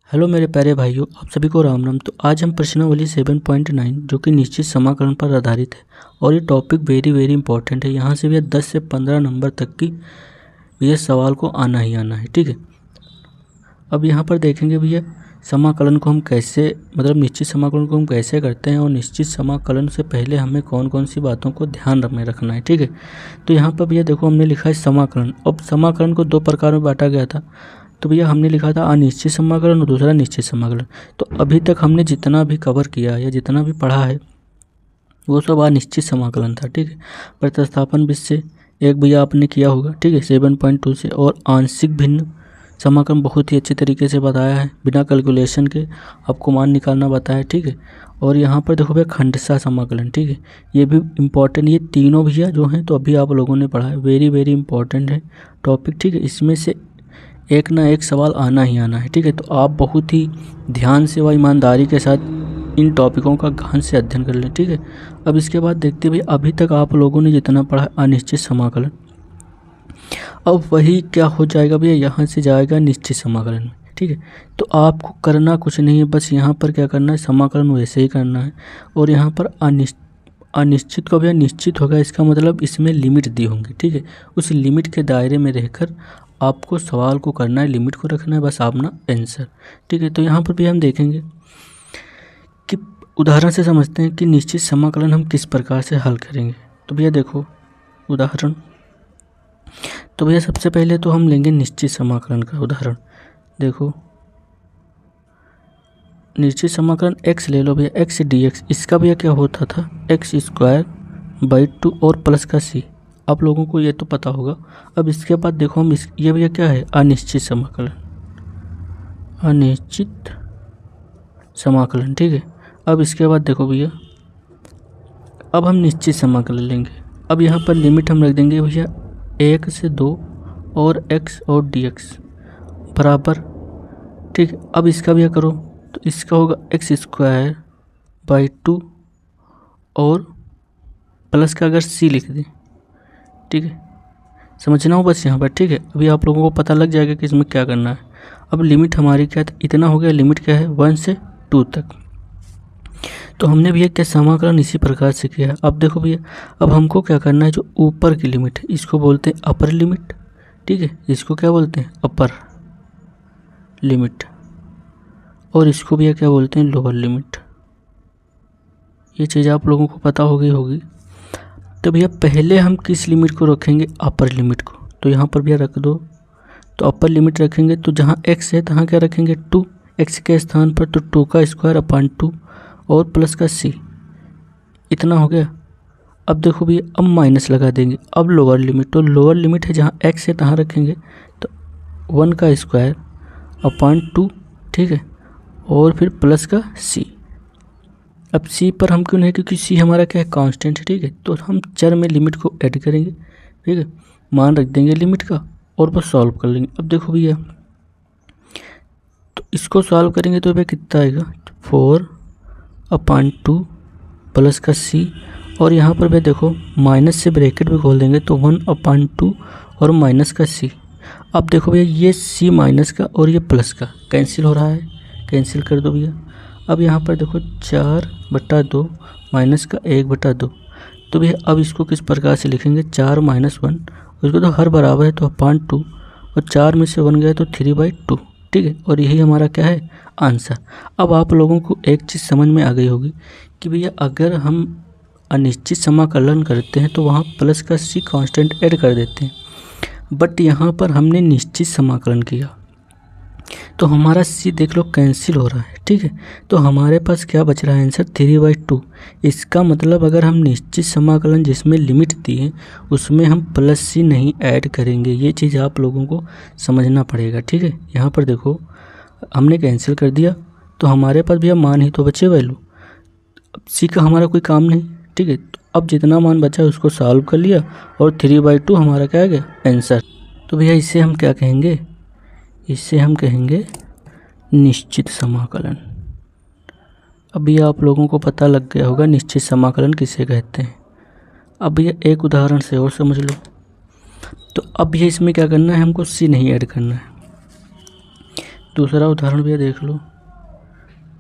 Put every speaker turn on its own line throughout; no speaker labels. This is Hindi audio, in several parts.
हेलो मेरे प्यारे भाइयों, आप सभी को राम राम। तो आज हम प्रश्नावली 7.9 जो कि निश्चित समाकलन पर आधारित है और ये टॉपिक वेरी इंपॉर्टेंट है। यहाँ से भी 10 से 15 नंबर तक की ये सवाल को आना ही आना है, ठीक है। अब यहाँ पर देखेंगे भैया समाकलन को हम कैसे निश्चित समाकलन को हम कैसे करते हैं और निश्चित समाकलन से पहले हमें कौन कौन सी बातों को ध्यान में रखना है, ठीक है। तो यहाँ पर भैया देखो हमने लिखा है समाकलन। अब समाकलन को दो प्रकार में बांटा गया था। तो भैया हमने लिखा था अनिश्चित समाकलन और दूसरा निश्चित समाकलन। तो अभी तक हमने जितना भी कवर किया या जितना भी पढ़ा है वो सब अनिश्चित समाकलन था, ठीक है। प्रतिस्थापन विधि से एक भैया आपने किया होगा, ठीक है, 7.2 से। और आंशिक भिन्न समाकलन बहुत ही अच्छे तरीके से बताया है, बिना कैलकुलेशन के आपको मान निकालना बताया, ठीक है। और यहाँ पर देखो भैया खंडशः समाकलन, ठीक है, ये भी इम्पॉर्टेंट। ये तीनों भैया जो हैं तो अभी आप लोगों ने पढ़ा है, वेरी इंपॉर्टेंट है टॉपिक, ठीक है। इसमें से एक ना एक सवाल आना ही आना है, ठीक है। तो आप बहुत ही ध्यान से व ईमानदारी के साथ इन टॉपिकों का गहन से अध्ययन कर लें, ठीक है। अब इसके बाद देखते हुए अभी तक आप लोगों ने जितना पढ़ा अनिश्चित समाकलन, अब वही क्या हो जाएगा भैया, यहाँ से जाएगा निश्चित समाकलन में, ठीक है। तो आपको करना कुछ नहीं है, बस यहाँ पर क्या करना है, समाकलन वैसे ही करना है। और यहाँ पर अनिश्चित को भैया निश्चित होगा, इसका मतलब इसमें लिमिट दी होंगी, ठीक है। उस लिमिट के दायरे में रहकर आपको सवाल को करना है, लिमिट को रखना है, बस अपना आंसर, ठीक है। तो यहाँ पर भी हम देखेंगे कि उदाहरण से समझते हैं कि निश्चित समाकलन हम किस प्रकार से हल करेंगे। तो भैया देखो उदाहरण, तो भैया सबसे पहले तो हम लेंगे निश्चित समाकलन का उदाहरण। देखो निश्चित समाकलन x ले लो भैया, x dx, इसका भैया क्या होता था x²/2 और प्लस का c। आप लोगों को ये तो पता होगा। अब इसके बाद देखो हम ये भैया क्या है, अनिश्चित समाकलन, अनिश्चित समाकलन, ठीक है। अब इसके बाद देखो भैया अब हम निश्चित समाकलन लेंगे। अब यहाँ पर लिमिट हम रख देंगे भैया 1 से 2 और x और dx बराबर, ठीक है। अब इसका भैया करो तो इसका होगा x²/2 और प्लस का अगर c लिख दें, ठीक है। समझना हो बस यहाँ पर, ठीक है। अभी आप लोगों को पता लग जाएगा कि इसमें क्या करना है। अब लिमिट हमारी क्या है, इतना हो गया, लिमिट क्या है 1 से 2 तक। तो हमने भैया क्या समाकलन इसी प्रकार से किया है। अब देखो भैया अब हमको क्या करना है, जो ऊपर की लिमिट है इसको बोलते हैं अपर लिमिट, ठीक है। इसको क्या बोलते हैं, अपर लिमिट। और इसको भैया क्या बोलते हैं, लोअर लिमिट। ये चीज़ आप लोगों को पता होगी। तो भैया पहले हम किस लिमिट को रखेंगे, अपर लिमिट को। तो यहाँ पर भैया रख दो, तो अपर लिमिट रखेंगे तो जहाँ x है तहाँ क्या रखेंगे 2, x के स्थान पर तो 2²/2 और प्लस का c, इतना हो गया। अब देखो भैया अब माइनस लगा देंगे। अब लोअर लिमिट, तो लोअर लिमिट है जहाँ x है तहाँ रखेंगे तो 1²/2, ठीक है, और फिर प्लस का c। अब c पर हम क्यों नहीं, क्योंकि c हमारा क्या है, कांस्टेंट है, ठीक है। तो हम चर में लिमिट को ऐड करेंगे, ठीक है, मान रख देंगे लिमिट का और बस सॉल्व कर लेंगे। अब देखो भैया तो इसको सॉल्व करेंगे तो भैया कितना आएगा 4/2 प्लस का c। और यहाँ पर भैया देखो माइनस से ब्रैकेट भी खोल देंगे तो 1/2 और माइनस का c। अब देखो भैया ये c माइनस का और ये प्लस का कैंसिल हो रहा है, कैंसिल कर दो भैया। अब यहाँ पर देखो 4/2 माइनस का 1/2। तो भैया अब इसको किस प्रकार से लिखेंगे, 4 - 1, उसको तो हर बराबर है तो 2 और 4 में से 1 गया तो 3/2, ठीक है। और यही हमारा क्या है, आंसर। अब आप लोगों को एक चीज़ समझ में आ गई होगी कि भैया अगर हम अनिश्चित समाकलन करते हैं तो वहाँ प्लस का c कांस्टेंट ऐड कर देते हैं, बट यहाँ पर हमने निश्चित समाकलन किया तो हमारा c देख लो कैंसिल हो रहा है, ठीक है। तो हमारे पास क्या बच रहा है, आंसर 3/2। इसका मतलब अगर हम निश्चित समाकलन जिसमें लिमिट दी है उसमें हम प्लस c नहीं ऐड करेंगे। ये चीज़ आप लोगों को समझना पड़ेगा, ठीक है। यहाँ पर देखो हमने कैंसिल कर दिया तो हमारे पास भैया मान ही तो बचे वैल्यू, अब c का हमारा कोई काम नहीं, ठीक है। तो अब जितना मान बचा है उसको सॉल्व कर लिया और 3/2 हमारा क्या आ गया, आंसर। तो भैया इसे हम क्या कहेंगे, इसे हम कहेंगे निश्चित समाकलन। अभी आप लोगों को पता लग गया होगा निश्चित समाकलन किसे कहते हैं। अब ये एक उदाहरण से और समझ लो। तो अब ये इसमें क्या करना है, हमको c नहीं ऐड करना है। दूसरा उदाहरण भैया देख लो,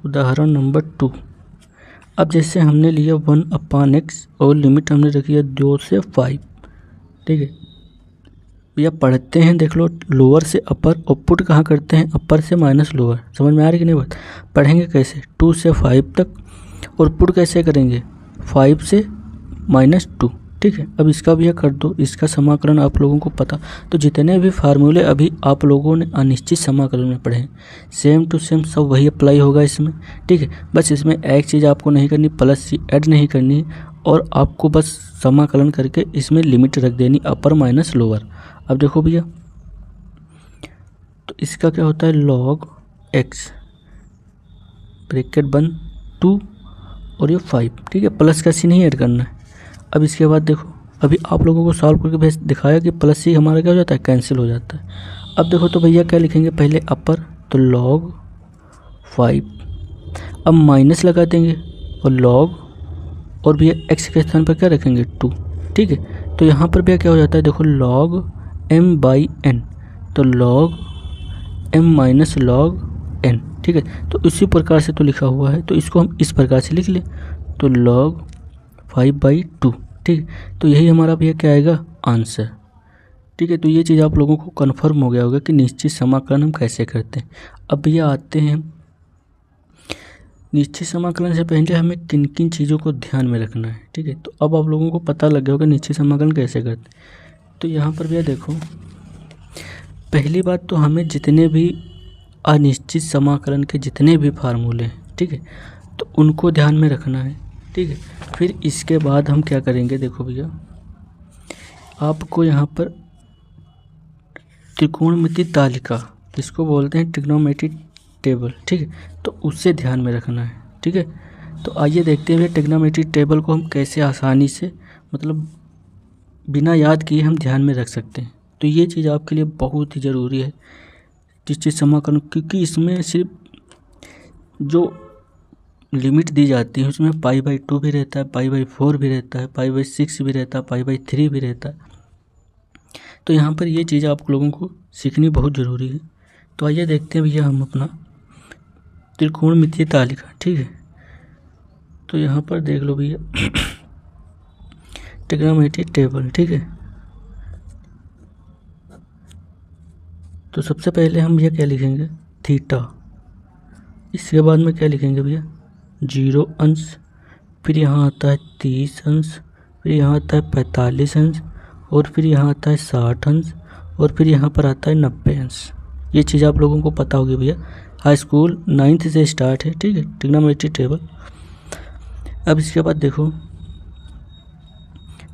उदाहरण नंबर 2। अब जैसे हमने लिया 1/x और लिमिट हमने रखी है 2 से 5, ठीक है भैया। पढ़ते हैं, देख लो, लोअर से अपर और पुट कहाँ करते हैं, अपर से माइनस लोअर। समझ में आ रही कि नहीं बात? पढ़ेंगे कैसे, 2 से 5 तक, और पुट कैसे करेंगे, 5 से -2, ठीक है। अब इसका भी कर दो, इसका समाकलन आप लोगों को पता, तो जितने भी फार्मूले अभी आप लोगों ने अनिश्चित समाकलन में पढ़े हैं, सेम टू सेम सब वही अप्लाई होगा इसमें, ठीक है। बस इसमें एक चीज़ आपको नहीं करनी, प्लस सी ऐड नहीं करनी, और आपको बस समाकलन करके इसमें लिमिट रख देनी, अपर माइनस लोअर। अब देखो भैया, तो इसका क्या होता है, log x ब्रैकेट बंद 2 और ये 5, ठीक है। प्लस का सी नहीं ऐड करना है। अब इसके बाद देखो, अभी आप लोगों को सॉल्व करके भेज दिखाया कि प्लस सी हमारा क्या हो जाता है, कैंसिल हो जाता है। अब देखो तो भैया क्या लिखेंगे, पहले अपर तो log 5, अब माइनस लगा देंगे और log, और भैया x के स्थान पर क्या रखेंगे 2, ठीक है। तो यहाँ पर भैया क्या हो जाता है, देखो log m/n, तो log m minus log n, ठीक है। तो इसी प्रकार से तो लिखा हुआ है, तो इसको हम इस प्रकार से लिख लें, तो log 5/2, ठीक है। तो यही हमारा भैया क्या आएगा, आंसर, ठीक है। तो ये चीज़ आप लोगों को कन्फर्म हो गया होगा कि निश्चित समाकलन हम कैसे करते हैं। अब भैया आते हैं, निश्चित समाकलन से पहले हमें किन किन चीज़ों को ध्यान में रखना है, ठीक है। तो अब आप लोगों को पता लग गया होगा निश्चित समाकलन कैसे करते हैं। तो यहाँ पर भैया देखो, पहली बात तो हमें जितने भी अनिश्चित समाकलन के जितने भी फार्मूले हैं, ठीक है, तो उनको ध्यान में रखना है, ठीक है। फिर इसके बाद हम क्या करेंगे, देखो भैया, आपको यहाँ पर त्रिकोणमिति तालिका, जिसको बोलते हैं ट्रिग्नोमेट्रिक टेबल, ठीक है, तो उससे ध्यान में रखना है, ठीक है। तो आइए देखते हैं भैया ट्रिग्नोमेट्रिक टेबल को हम कैसे आसानी से, मतलब बिना याद किए हम ध्यान में रख सकते हैं। तो ये चीज़ आपके लिए बहुत ही ज़रूरी है निश्चित समाकलन, क्योंकि इसमें सिर्फ जो लिमिट दी जाती है उसमें π/2 भी रहता है, π/4 भी रहता है, π/6 भी रहता है, π/3 भी रहता है। तो यहाँ पर ये चीज़ आप लोगों को सीखनी बहुत ज़रूरी है। तो आइए देखते हैं भैया हम अपना त्रिकोणमितीय तालिका, ठीक है। तो यहाँ पर देख लो भैया ट्रिग्नोमेट्रिक टेबल, ठीक है। तो सबसे पहले हम भैया क्या लिखेंगे, थीटा। इसके बाद में क्या लिखेंगे भैया, 0 अंश, फिर यहाँ आता है 30 अंश, फिर यहाँ आता है 45 अंश, और फिर यहाँ आता है 60 अंश, और फिर यहाँ पर आता है 90 अंश। ये चीज़ आप लोगों को पता होगी भैया, हाई स्कूल 9th से स्टार्ट है, ठीक है, ट्रिग्नोमेट्रिक टेबल। अब इसके बाद देखो,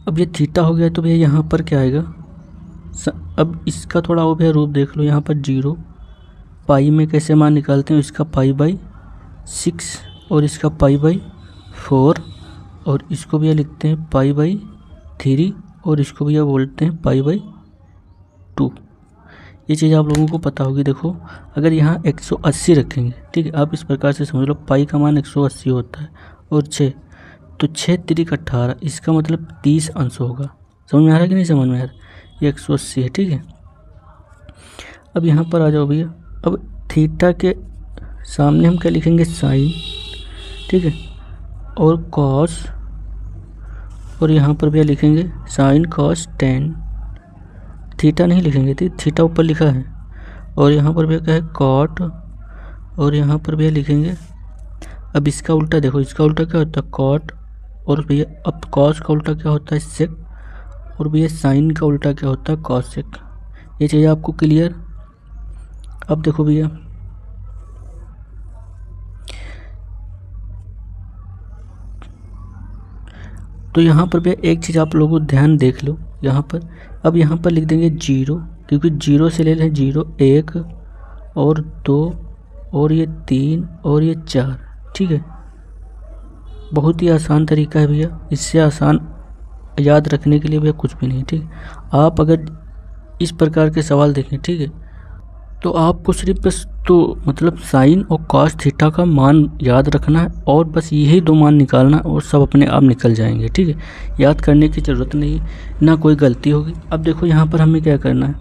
अब ये थीटा हो गया, तो भैया यहाँ पर क्या आएगा, अब इसका थोड़ा वो भैया रूप देख लो, यहाँ पर 0, पाई में कैसे मान निकालते हैं, इसका π/6 और इसका π/4, और इसको भैया लिखते हैं π/3, और इसको भैया बोलते हैं π/2। ये चीज़ आप लोगों को पता होगी। देखो अगर यहाँ 180 रखेंगे, ठीक है, आप इस प्रकार से समझ लो, पाई का मान 180 होता है, और 6, तो 6 3 18, इसका मतलब 30 अंश होगा। समझ में आ रहा है कि नहीं समझ में आ रहा है, ये 180 है, ठीक है। अब यहाँ पर आ जाओ भैया, अब थीटा के सामने हम क्या लिखेंगे, साइन, ठीक है, और कॉस, और यहाँ पर भैया लिखेंगे साइन कॉस टेन। थीटा नहीं लिखेंगे, थीटा ऊपर लिखा है, और यहाँ पर भैया क्या है, कॉट, और यहाँ पर भैया लिखेंगे, अब इसका उल्टा देखो, इसका उल्टा क्या होता है, कॉट, और भैया अब कॉस का उल्टा क्या होता है, सेक, और भैया साइन का उल्टा क्या होता है, कॉसेक। ये चाहिए आपको क्लियर। अब देखो भैया, तो यहाँ पर भैया एक चीज़ आप लोगों को ध्यान देख लो, यहाँ पर अब यहाँ पर लिख देंगे 0, क्योंकि 0 से ले लें 0, 1 और 2 और ये 3 और ये 4, ठीक है। बहुत ही आसान तरीका है भैया, इससे आसान याद रखने के लिए भैया कुछ भी नहीं, ठीक है। आप अगर इस प्रकार के सवाल देखें, ठीक है, तो आपको सिर्फ बस तो मतलब साइन और कॉस थीटा का मान याद रखना है, और बस यही 2 मान निकालना, और सब अपने आप निकल जाएंगे, ठीक है। याद करने की ज़रूरत नहीं, ना कोई गलती होगी। अब देखो यहाँ पर हमें क्या करना है,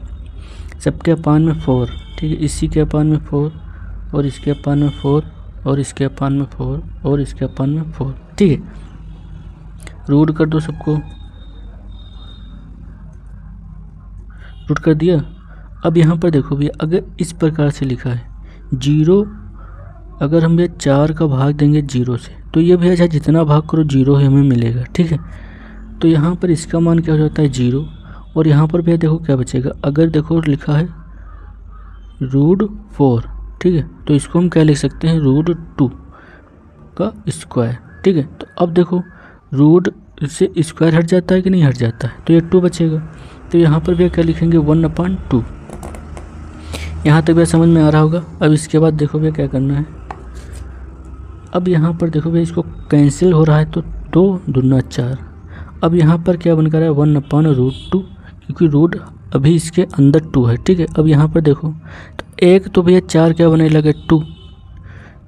सबके अपान में 4, ठीक है, इसी के अपान में 4, और इसके अपान में 4 और इसके अपान में 4 और इसके अपान में 4। ठीक है, रूट कर दो सबको, रूट कर दिया। अब यहाँ पर देखो भैया, अगर इस प्रकार से लिखा है 0, अगर हम ये 4 का भाग देंगे 0 से, तो ये भैया चाहे जितना भाग करो 0 ही हमें मिलेगा। ठीक है, तो यहाँ पर इसका मान क्या हो जाता है 0, और यहाँ पर भैया देखो क्या बचेगा, अगर देखो लिखा है √4। ठीक है, तो इसको हम क्या लिख सकते हैं, √2 का स्क्वायर। ठीक है, तो अब देखो रूट से स्क्वायर हट जाता है कि नहीं हट जाता है, तो ये 2 बचेगा। तो यहाँ पर भैया क्या लिखेंगे 1/2। यहाँ तक भैया समझ में आ रहा होगा। अब इसके बाद देखो भैया क्या करना है, अब यहाँ पर देखो भैया इसको कैंसिल हो रहा है, तो 2 दूना 4। अब यहाँ पर क्या बन कर रहा है 1/√2, क्योंकि रूट अभी इसके अंदर 2 है। ठीक है, अब यहाँ पर देखो तो एक तो भैया 4 क्या बने लगे 2,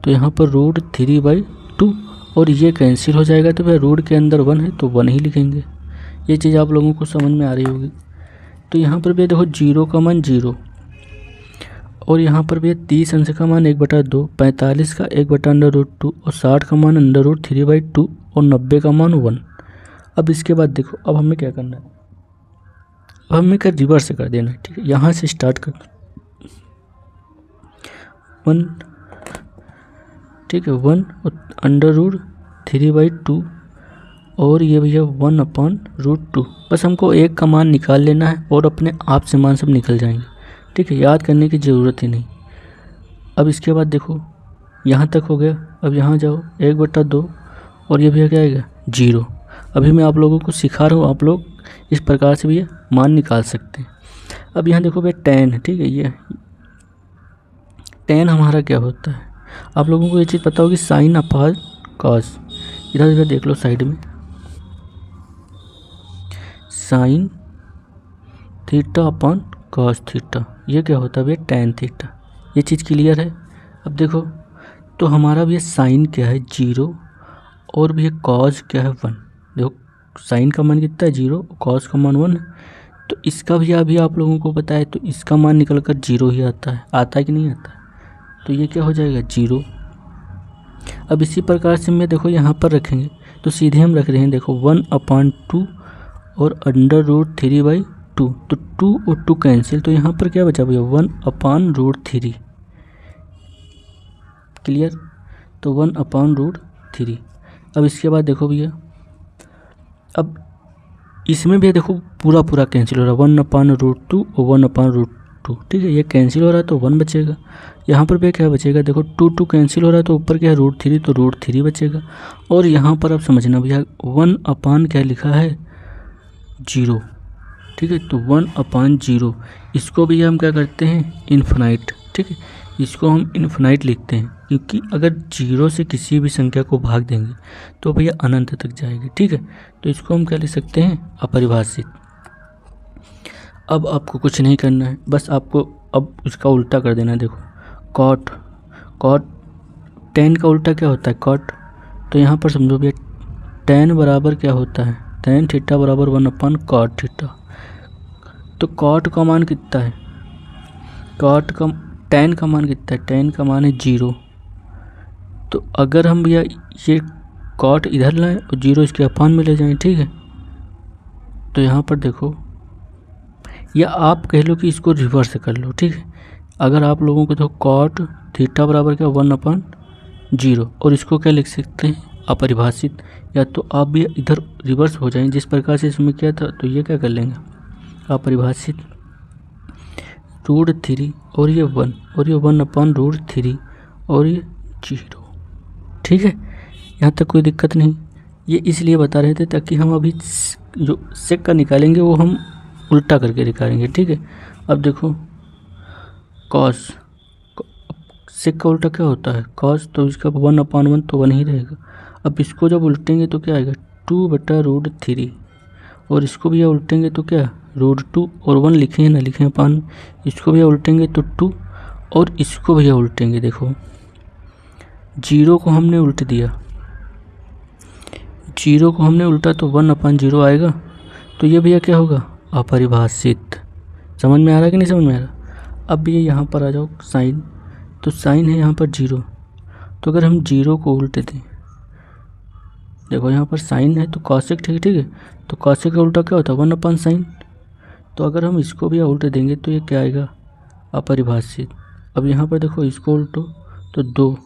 तो यहाँ पर √3/2, और ये कैंसिल हो जाएगा, तो भैया रूट के अंदर 1 है तो 1 ही लिखेंगे। ये चीज़ आप लोगों को समझ में आ रही होगी। तो यहाँ पर भैया देखो 0 का मान 0, और यहाँ पर भैया 30 अंश का मान 1/2, 45 का 1/√2, और 60 का मान √3/2, और 90 का मान 1। अब इसके बाद देखो, अब हमें क्या करना है, अब हमें क्या रिवर्स कर देना है। ठीक है, यहाँ से स्टार्ट कर 1। ठीक है, 1 और √3/2, और ये भैया 1/√2। बस हमको एक का मान निकाल लेना है और अपने आप से मान सब निकल जाएंगे। ठीक है, याद करने की ज़रूरत ही नहीं। अब इसके बाद देखो यहाँ तक हो गया, अब यहाँ जाओ 1/2, और ये भैया क्या आएगा 0। अभी मैं आप लोगों को सिखा रहा हूँ, आप लोग इस प्रकार से भैया मान निकाल सकते हैं। अब यहाँ देखो भैया tan। ठीक है, ये tan हमारा क्या होता है, आप लोगों को ये चीज़ पता होगी, साइन अपान कॉस। इधर इधर देख लो साइड में, sine theta upon cos theta, ये क्या होता है भैया tan थीटा। ये चीज़ क्लियर है। अब देखो तो हमारा भैया साइन क्या है 0, और भैया कॉस क्या है 1। देखो साइन का मान कितना है 0, कॉस का मान 1 है, तो इसका भैया अभी आप लोगों को पता है, तो इसका मान निकल कर 0 ही आता है कि नहीं आता है, तो ये क्या हो जाएगा 0। अब इसी प्रकार से मैं देखो यहाँ पर रखेंगे, तो सीधे हम रख रहे हैं देखो 1/2 और √3/2, तो 2 और 2 कैंसिल, तो यहाँ पर क्या बचा भैया 1/√3। क्लियर, तो 1/√3। अब इसके बाद देखो भैया, अब इसमें भी देखो पूरा कैंसिल हो रहा है, 1/√2 और 1/√2। ठीक है, ये कैंसिल हो रहा है तो 1 बचेगा। यहाँ पर भी क्या बचेगा, देखो 2 कैंसिल हो रहा है, तो ऊपर क्या है √3, तो √3 बचेगा। और यहाँ पर अब समझना भैया 1/, क्या लिखा है 0। ठीक है, तो 1/0, इसको भी हम क्या करते हैं इन्फिनाइट। ठीक है, इसको हम इन्फिनाइट लिखते हैं, क्योंकि अगर 0 से किसी भी संख्या को भाग देंगे तो भैया अनंत तक जाएगी। ठीक है, तो इसको हम क्या लिख सकते हैं अपरिभाषित। अब आपको कुछ नहीं करना है, बस आपको अब उसका उल्टा कर देना है। देखो कॉट tan का उल्टा क्या होता है कॉट, तो यहाँ पर समझो भैया tan बराबर क्या होता है tan थीटा बराबर 1/cot थीटा। तो कॉट का मान कितना है, tan का मान कितना है, tan का मान है 0। तो अगर हम भैया ये कॉट इधर लाएं और 0 इसके अपान में ले जाएं, ठीक है, तो यहाँ पर देखो, या आप कह लो कि इसको रिवर्स कर लो। ठीक है, अगर आप लोगों को तो कॉट थीटा बराबर क्या 1/0, और इसको क्या लिख सकते हैं अपरिभाषित, या तो आप भी इधर रिवर्स हो जाएं जिस प्रकार से इसमें किया था, तो ये क्या कर लेंगे अपरिभाषित √3, और ये 1, और ये 1/√3, और ये 0। ठीक है, यहाँ तक कोई दिक्कत नहीं। ये इसलिए बता रहे थे ताकि हम अभी जो सेक का निकालेंगे वो हम उल्टा करके निकालेंगे। ठीक है, अब देखो कॉस, सेक का उल्टा क्या होता है कॉस, तो इसका 1/1 तो 1 ही रहेगा। अब इसको जब उल्टेंगे तो क्या आएगा 2/√3, और इसको भी उल्टेंगे तो क्या √2, और 1 लिखे हैं ना लिखे हैं अपान, इसको भी उल्टेंगे तो 2, और इसको भैया उल्टेंगे। देखो 0 को हमने उल्ट दिया, 0 को हमने उल्टा तो 1/0 आएगा, तो ये भैया क्या होगा अपरिभाषित। समझ में आ रहा है कि नहीं समझ में आ रहा। अब ये यहाँ पर आ जाओ साइन, तो साइन है यहाँ पर 0, तो अगर हम 0 को उल्टे दें, देखो यहाँ पर साइन है तो कॉसेक, ठीक है, तो कॉसेक का उल्टा क्या होता है 1/sin। तो अगर हम इसको भी उल्टे देंगे तो ये क्या आएगा अपरिभाषित। अब यहाँ पर देखो इसको उल्टो तो 2,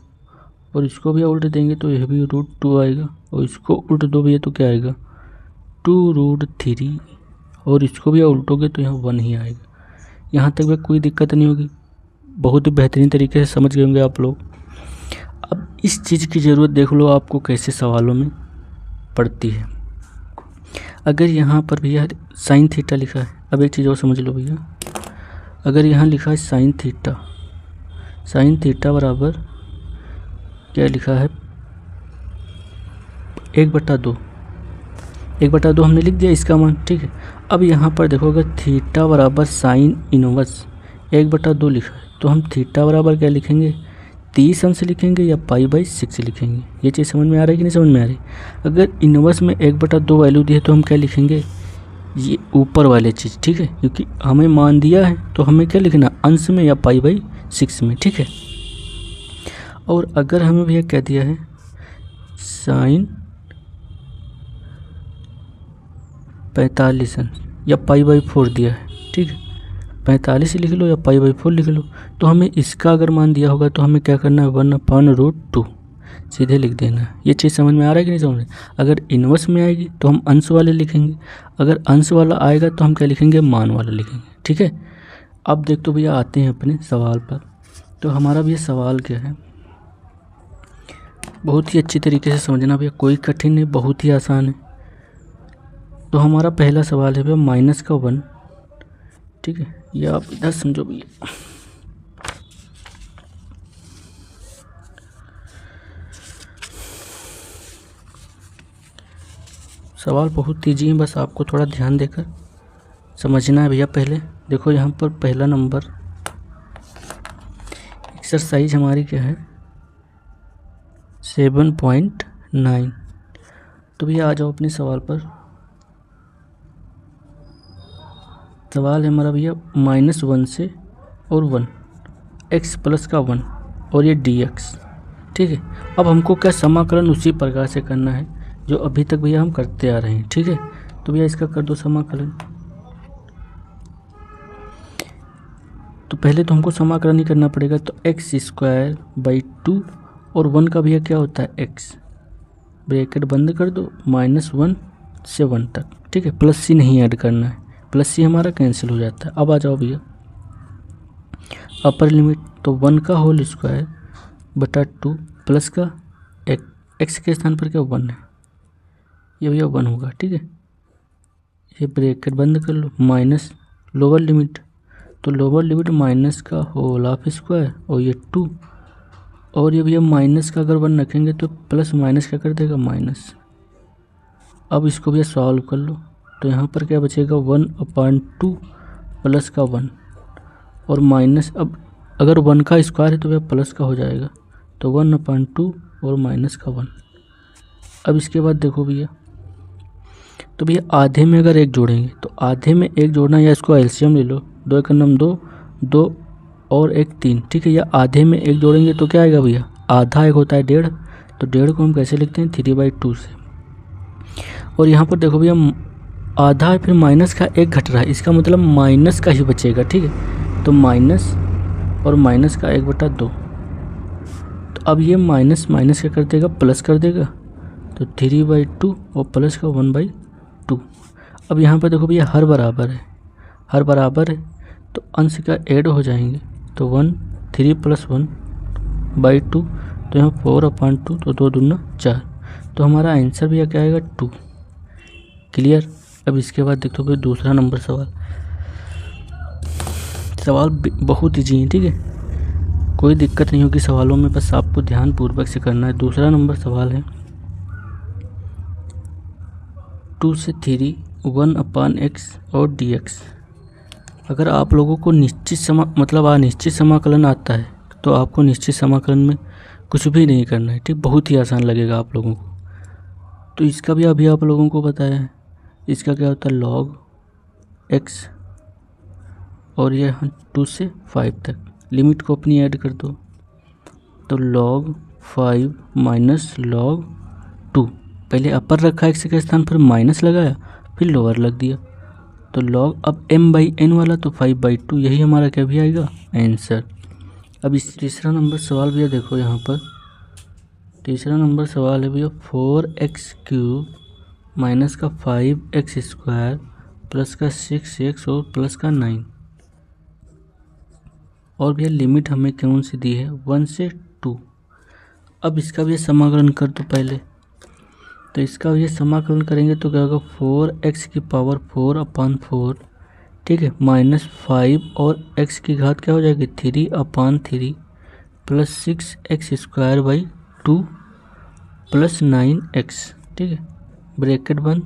और इसको भी उल्टे देंगे तो यह भी √2 आएगा, और इसको उल्ट दो भी तो क्या आएगा 2√3, और इसको भी उल्टोगे तो यहाँ 1 ही आएगा। यहाँ तक भी कोई दिक्कत नहीं होगी, बहुत ही बेहतरीन तरीके से समझ गए होंगे आप लोग। अब इस चीज़ की ज़रूरत देख लो आपको कैसे सवालों में पड़ती है। अगर यहाँ पर भैया साइन थीटा लिखा है, अब एक चीज़ और समझ लो भैया, अगर यहाँ लिखा है साइन थीटा बराबर क्या लिखा है 1/2 हमने लिख दिया इसका मान, ठीक है। अब यहाँ पर देखो अगर थीटा बराबर साइन इनवर्स 1/2 लिखा है तो हम थीटा बराबर क्या लिखेंगे 30 अंश लिखेंगे या π/6 लिखेंगे। ये चीज़ समझ में आ रही है कि नहीं समझ में आ रही। अगर इनवर्स में 1/2 वैल्यू दी है तो हम क्या लिखेंगे ये ऊपर वाले चीज़, ठीक है, क्योंकि हमें मान दिया है तो हमें क्या लिखना अंश में या π/6 में, ठीक है। और अगर हमें भैया क्या दिया है साइन 45 अंश या π/4 दिया है, ठीक है, 45 लिख लो या π/4 लिख लो, तो हमें इसका अगर मान दिया होगा तो हमें क्या करना है 1/√2 सीधे लिख देना है। ये चीज़ समझ में आ रहा है कि नहीं समझ में। अगर इन्वर्स में आएगी तो हम अंश वाले लिखेंगे, अगर अंश वाला आएगा तो हम क्या लिखेंगे मान वाला लिखेंगे, ठीक है। अब देख तो भैया आते हैं अपने सवाल पर। तो हमारा भैया सवाल क्या है, बहुत ही अच्छी तरीके से समझना भैया, कोई कठिन नहीं, बहुत ही आसान है। तो हमारा पहला सवाल है भैया -1, ठीक है, ये आप इधर समझो भैया। सवाल बहुत ईजी है, बस आपको थोड़ा ध्यान देकर समझना है भैया। पहले देखो यहाँ पर पहला नंबर एक्सरसाइज हमारी क्या है 7.9। तो भैया आ जाओ अपने सवाल पर। सवाल है हमारा भैया -1 से और 1 x प्लस का 1 और ये dx, ठीक है। अब हमको क्या समाकलन उसी प्रकार से करना है जो अभी तक भैया हम करते आ रहे हैं, ठीक है। तो भैया इसका कर दो समाकलन। तो पहले तो हमको समाकलन ही करना पड़ेगा, तो x² 2 और 1 का भैया क्या होता है x, ब्रैकेट बंद कर दो -1 से 1 तक, ठीक है। प्लस सी नहीं ऐड करना है, प्लस सी हमारा कैंसिल हो जाता है। अब आ जाओ भैया अपर लिमिट, तो 1 का होल स्क्वायर बटा 2 प्लस का x के स्थान पर क्या 1 है, ये भैया 1 होगा, ठीक है। ये ब्रैकेट बंद कर लो माइनस लोअर लिमिट, तो लोअर लिमिट माइनस का होल हाफ स्क्वायर और ये 2, और ये भैया माइनस का अगर 1 रखेंगे तो प्लस माइनस क्या कर देगा माइनस। अब इसको भैया सॉल्व कर लो, तो यहाँ पर क्या बचेगा 1/2 प्लस का 1 और माइनस, अब अगर 1 का स्क्वायर है तो भैया प्लस का हो जाएगा, तो 1/2 और माइनस का 1। अब इसके बाद देखो भैया, तो भैया आधे में अगर 1 जोड़ेंगे तो आधे में 1 जोड़ना, या इसको एलसीएम ले लो, 2 एक 2, 2 और 1 3, ठीक है। या आधे में 1 जोड़ेंगे तो क्या आएगा भैया, आधा 1 होता है 1.5, तो 1.5 को हम कैसे लिखते हैं 3/2 से। और यहाँ पर देखो भैया आधा है फिर माइनस का 1 घट रहा है, इसका मतलब माइनस का ही बचेगा, ठीक है। तो माइनस और माइनस का 1/2, तो अब ये माइनस माइनस क्या कर देगा प्लस कर देगा, तो 3/2 और प्लस का 1/2। अब यहाँ पर देखो भैया हर बराबर है, तो अंश का ऐड हो जाएंगे, तो 1 3 + 1/2, तो यहाँ 4/2, तो 2 दूना 4, तो हमारा आंसर भैया क्या आएगा 2। क्लियर। अब इसके बाद देखो भाई दूसरा नंबर सवाल बहुत ईजी है, ठीक है, कोई दिक्कत नहीं होगी सवालों में, बस आपको ध्यान पूर्वक से करना है। दूसरा नंबर सवाल है 2 से 3 1/x और dx। अगर आप लोगों को निश्चित समाकलन आता है तो आपको निश्चित समाकलन में कुछ भी नहीं करना है, ठीक, बहुत ही आसान लगेगा आप लोगों को। तो इसका भी अभी आप लोगों को बताया है, इसका क्या होता है log x, और ये 2 से 5 तक, लिमिट को अपनी ऐड कर दो, तो log 5 माइनस log 2, पहले अपर रखा x के स्थान पर माइनस लगाया फिर लोअर लग दिया, तो log अब m/n वाला तो 5/2, यही हमारा क्या भी आएगा आंसर। अब इस तीसरा नंबर सवाल भैया देखो, यहाँ पर तीसरा नंबर सवाल है भैया 4x³ माइनस का 5x² प्लस का 6x और प्लस का 9, और भैया लिमिट हमें कौन सी दी है 1 से 2। अब इसका भी समाकलन कर दो पहले, तो इसका भी समाकलन करेंगे तो क्या होगा 4x⁴/4, ठीक है, माइनस 5 और x की घात क्या हो जाएगी 3/3 प्लस 6x² 2 प्लस 9x, ठीक है, ब्रैकेट बंद।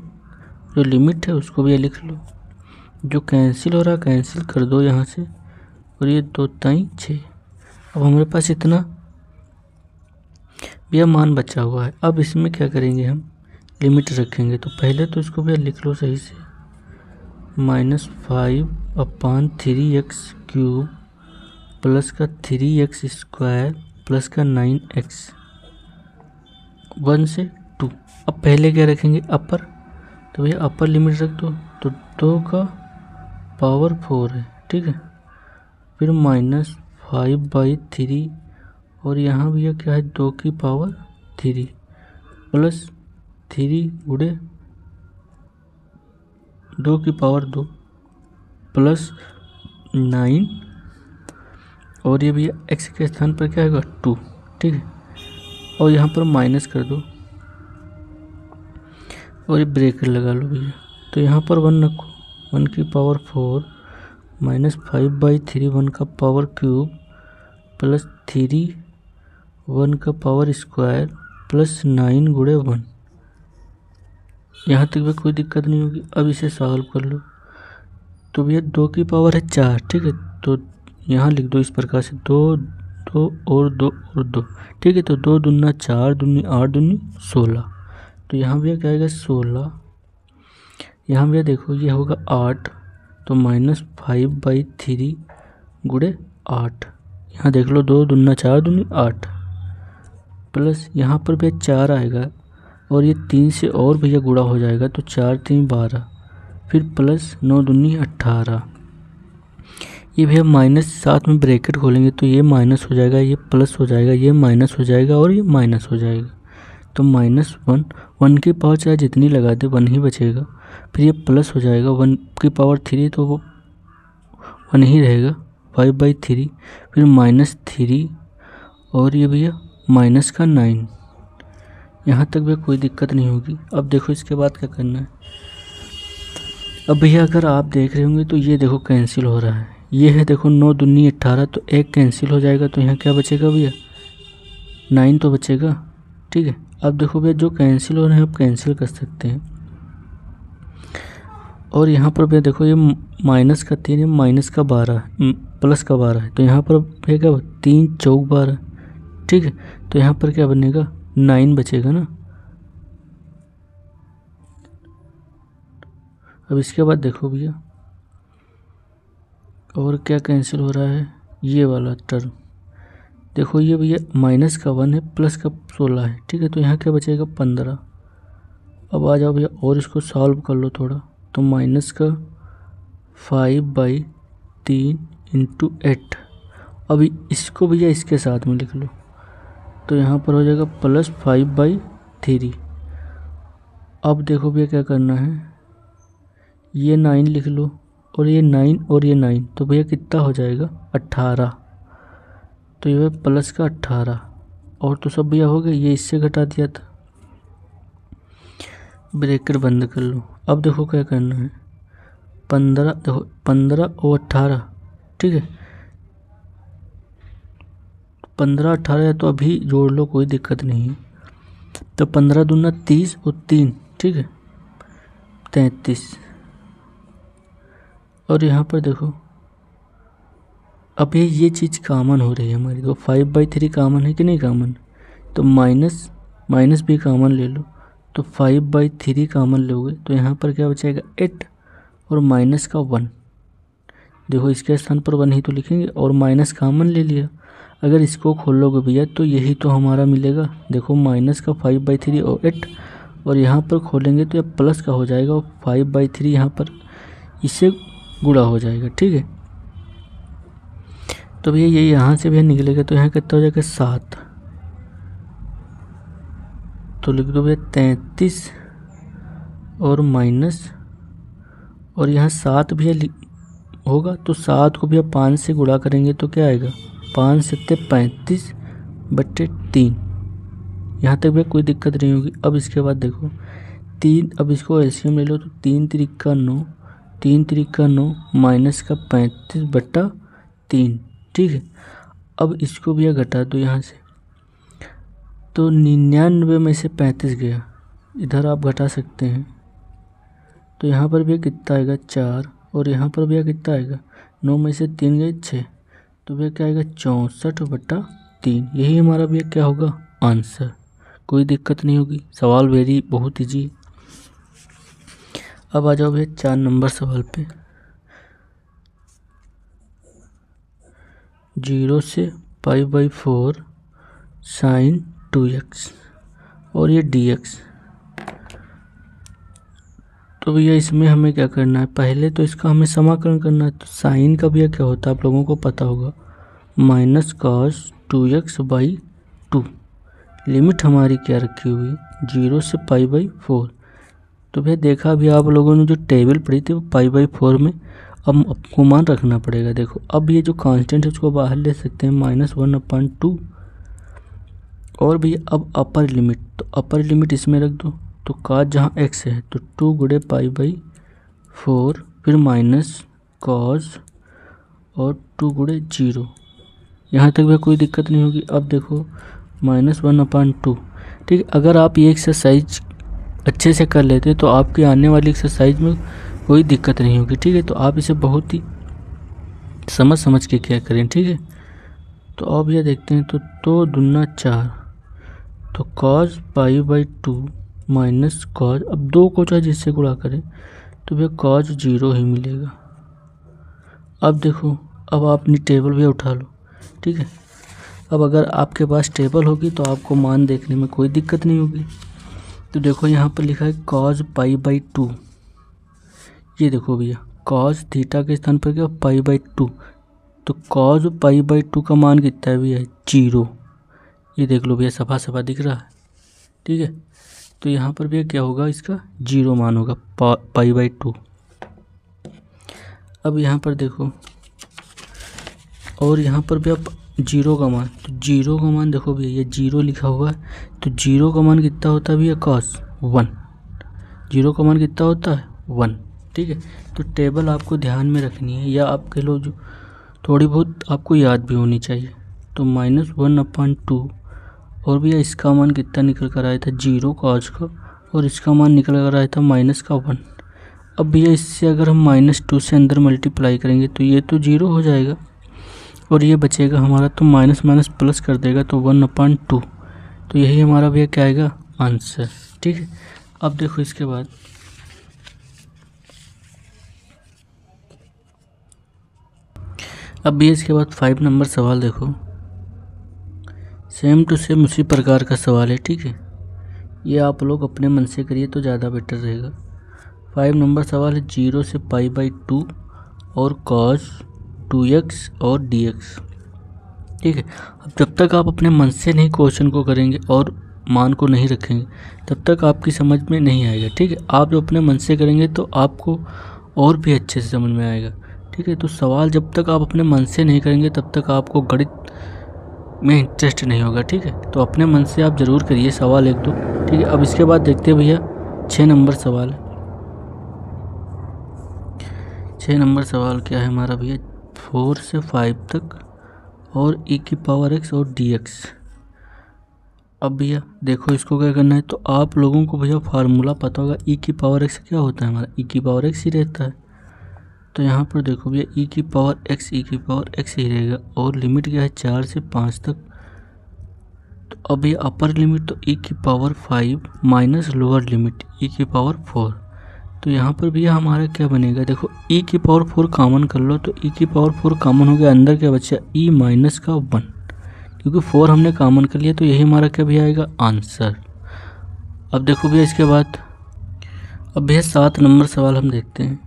जो लिमिट है उसको भी लिख लो, जो कैंसिल हो रहा है कैंसिल कर दो यहाँ से, और ये 2 ताई 6। अब हमारे पास इतना भैया मान बचा हुआ है। अब इसमें क्या करेंगे हम लिमिट रखेंगे, तो पहले तो इसको भैया लिख लो सही से, -5/3x³ प्लस का 3x² प्लस का 9x 1 से 2। अब पहले क्या रखेंगे अपर, तो भैया अपर लिमिट रख दो, तो 2 का पावर 4 है, ठीक है, फिर -5/3 और यहाँ भैया क्या है 2 की पावर 3 प्लस 3 गुणे 2 की पावर 2 प्लस 9, और ये भैया x के स्थान पर क्या होगा 2, ठीक है, और यहाँ पर माइनस कर दो और ये ब्रेकेट लगा लो भैया, तो यहाँ पर 1 रखो, 1 की पावर 4 माइनस 5/3 1 का पावर क्यूब प्लस 3 1 का पावर स्क्वायर प्लस 9 गुणे 1। यहाँ तक भी कोई दिक्कत नहीं होगी। अब इसे सॉल्व कर लो, तो भैया 2 की पावर है 4, ठीक है, तो यहाँ लिख दो इस प्रकार से 2 2 और 2 और 2, ठीक है, तो 2 दूना 4 दूनी 8 दूनी 16, तो यहाँ भैया क्या आएगा 16। यहाँ भैया देखो ये होगा 8, तो -5/3 गुणे 8, यहाँ देख लो 2 दूना 4 दूनी 8 प्लस यहाँ पर भैया 4 आएगा और ये 3 से और भैया गुणा हो जाएगा, तो 4 3 12, फिर प्लस 9 दूनी 18, ये भैया माइनस साथ में ब्रैकेट खोलेंगे तो ये माइनस हो जाएगा, ये प्लस हो जाएगा, ये माइनस हो जाएगा और ये माइनस हो जाएगा, तो -1 1 की पावर चाहे जितनी लगा दे 1 ही बचेगा, फिर ये प्लस हो जाएगा 1 की पावर 3 तो वो 1 ही रहेगा 5/3, फिर -3 और ये भैया माइनस का 9। यहाँ तक भी कोई दिक्कत नहीं होगी। अब देखो इसके बाद क्या करना है। अब भैया अगर आप देख रहे होंगे तो ये देखो कैंसिल हो रहा है, ये है देखो 9 दूनी 18, तो 1 कैंसिल हो जाएगा, तो यहाँ क्या बचेगा भैया 9 तो बचेगा, ठीक है। अब देखो भैया जो कैंसिल हो रहे हैं आप कैंसिल कर सकते हैं, और यहाँ पर भैया देखो ये माइनस का 3 है, माइनस का 12 प्लस का 12 है, तो यहाँ पर भैया क्या 3 4 12, ठीक है, तो यहाँ पर क्या बनेगा 9 बचेगा ना। अब इसके बाद देखो भैया और क्या कैंसिल हो रहा है, ये वाला टर्म देखो, ये भैया माइनस का 1 है प्लस का 16 है, ठीक है, तो यहाँ क्या बचेगा 15। अब आ जाओ भैया और इसको सॉल्व कर लो थोड़ा, तो माइनस का 5/3 × 8, अभी इसको भैया इसके साथ में लिख लो, तो यहाँ पर हो जाएगा प्लस 5/3। अब देखो भैया क्या करना है, ये 9 लिख लो और ये 9 और ये 9, तो भैया कितना हो जाएगा 18, तो ये प्लस का 18, और तो सब भैया हो गए, ये इससे घटा दिया था, ब्रैकेट बंद कर लो। अब देखो क्या करना है 15, देखो 15 और 18, ठीक है, 15 18 है तो अभी जोड़ लो कोई दिक्कत नहीं है, तो 15 दूना 30 और 3, ठीक है 33, और यहाँ पर देखो अब ये चीज़ कामन हो रही है हमारी, तो 5/3 कामन है कि नहीं कामन, तो माइनस भी कामन ले लो, तो 5/3 कामन लोगे तो यहाँ पर क्या बचेगा 8 और माइनस का 1, देखो इसके स्थान पर 1 ही तो लिखेंगे और माइनस कामन ले लिया। अगर इसको खोलोगे भैया तो यही तो हमारा मिलेगा। देखो माइनस का 5/3 और 8, और यहाँ पर खोलेंगे तो यह प्लस का हो जाएगा और 5/3 यहाँ पर इससे गुणा हो जाएगा। ठीक है, तो भैया ये यहाँ से भैया निकलेगा तो यहाँ कितना हो जाएगा 7, तो लिख दो भैया 33 और माइनस, और यहाँ 7 भैया होगा तो 7 को भैया 5 से गुणा करेंगे तो क्या आएगा 5 7 35/3। यहाँ तक भैया कोई दिक्कत नहीं होगी। अब इसके बाद देखो 3, अब इसको एलसीएम ले लो तो 3 3 9, 3 3 9 माइनस का 35/3। ठीक है, अब इसको भैया घटा दो यहाँ से, तो 99 में से 35 गया, इधर आप घटा सकते हैं तो यहाँ पर भैया कितना आएगा 4, और यहाँ पर भैया कितना आएगा 9 में से 3 गए 6, तो भैया क्या आएगा 64/3। यही हमारा भैया क्या होगा आंसर। कोई दिक्कत नहीं होगी, सवाल बहुत ईजी। अब आ जाओ भैया 4 नंबर सवाल पे। 0 से π/4 sin 2x और ये dx। तो भैया इसमें हमें क्या करना है, पहले तो इसका हमें समाकलन करना है। तो साइन का भैया क्या होता है आप लोगों को पता होगा, -cos 2x/2। लिमिट हमारी क्या रखी हुई 0 से π/4। तो भैया देखा भी आप लोगों ने जो टेबल पढ़ी थी वो π/4 में अब आपको मान रखना पड़ेगा। देखो अब ये जो कांस्टेंट है उसको बाहर ले सकते हैं -1/2, और भैया अब अपर लिमिट, तो अपर लिमिट इसमें रख दो, तो cos जहाँ x है तो 2 गुणे π/4, फिर माइनस cos और 2 गुणे 0। यहाँ तक भैया कोई दिक्कत नहीं होगी। अब देखो -1/2। ठीक है, अगर आप ये एक्सरसाइज अच्छे से कर लेते तो आपकी आने वाली एक्सरसाइज में कोई दिक्कत नहीं होगी। ठीक है, तो आप इसे बहुत ही समझ के क्या करें। ठीक है, तो अब ये देखते हैं तो 2 4, तो cos π/2 माइनस cos, अब 2 को चाहे जिससे गुणा करें तो भैया cos 0 ही मिलेगा। अब देखो अब आप अपनी टेबल भी उठा लो। ठीक है, अब अगर आपके पास टेबल होगी तो आपको मान देखने में कोई दिक्कत नहीं होगी। तो देखो यहाँ पर लिखा है cos π/2, ये देखो भैया cos थीटा के स्थान पर क्या π/2, तो cos π/2 का मान कितना है भैया 0। ये देख लो भैया सफा दिख रहा है। ठीक है, तो यहाँ पर भैया क्या होगा इसका 0 मान होगा π/2। अब यहाँ पर देखो, और यहाँ पर भैया 0 का मान, तो 0 का मान देखो भैया ये 0 लिखा हुआ है, तो 0 का मान कितना होता है भैया cos 1। 0 का मान कितना होता है 1। ठीक है, तो टेबल आपको ध्यान में रखनी है, या आप कह लो जो थोड़ी बहुत आपको याद भी होनी चाहिए। तो -1/2, और भैया इसका मान कितना निकल कर आया था 0 cos का, और इसका मान निकल कर आया था -1। अब भैया इससे अगर हम -2 से अंदर मल्टीप्लाई करेंगे तो ये तो 0 हो जाएगा, और ये बचेगा हमारा तो माइनस माइनस प्लस कर देगा तो 1/2। तो यही हमारा भैया क्या आएगा आंसर। ठीक है, अब देखो इसके बाद अब भी इसके बाद 5 नंबर सवाल देखो, सेम टू सेम उसी प्रकार का सवाल है। ठीक है, ये आप लोग अपने मन से करिए तो ज़्यादा बेटर रहेगा। 5 नंबर सवाल है 0 से π/2 और cos 2x और dx। ठीक है, अब जब तक आप अपने मन से नहीं क्वेश्चन को करेंगे और मान को नहीं रखेंगे तब तक आपकी समझ में नहीं आएगा। ठीक है, आप जो अपने मन से करेंगे तो आपको और भी अच्छे से समझ में आएगा। ठीक है, तो सवाल जब तक आप अपने मन से नहीं करेंगे तब तक आपको गणित में इंटरेस्ट नहीं होगा। ठीक है, तो अपने मन से आप ज़रूर करिए सवाल 1 2। ठीक है, अब इसके बाद देखते हैं भैया 6 नंबर सवाल है। 6 नंबर सवाल क्या है हमारा भैया 4 से 5 तक और e⁻x और dx। अब भैया देखो इसको क्या करना है, तो आप लोगों को भैया फार्मूला पता होगा e⁻x क्या होता है, हमारा e⁻x ही रहता है। तो यहाँ पर देखो भैया e⁻x ही रहेगा, और लिमिट क्या है 4 से 5 तक। तो अब ये अपर लिमिट तो e⁻5 minus lower limit e⁻4। तो यहाँ पर भैया हमारा क्या बनेगा, देखो e⁻4 कॉमन कर लो, तो e⁻4 कॉमन हो गया, अंदर क्या बचा e-1। क्योंकि 4 हमने कॉमन कर लिया, तो यही हमारा क्या भी आएगा आंसर। अब देखो भैया इसके बाद अब भैया 7 नंबर सवाल हम देखते हैं।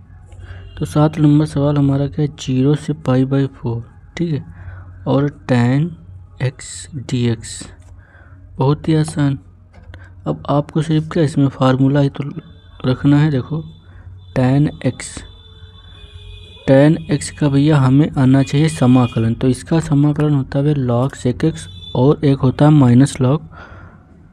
तो 7 नंबर सवाल हमारा क्या है, 0 से π/4, ठीक है, और tan x dx, बहुत ही आसान। अब आपको सिर्फ क्या इसमें फार्मूला ही तो रखना है। देखो tan x का भैया हमें आना चाहिए समाकलन, तो इसका समाकलन होता है log sec x और एक होता है माइनस log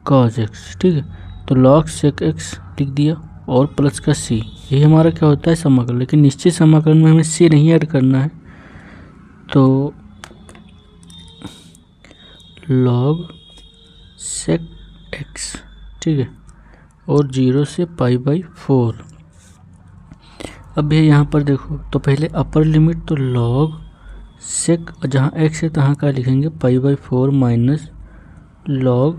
cos x, ठीक है। तो log sec x लिख दिया और प्लस का c, यही हमारा क्या होता है समाकलन। लेकिन निश्चित समाकलन में हमें c नहीं ऐड करना है, तो log sec x, ठीक है, और 0 से π/4। अब ये यहाँ पर देखो, तो पहले अपर लिमिट तो log sec, जहाँ x है तहाँ का लिखेंगे π/4 माइनस log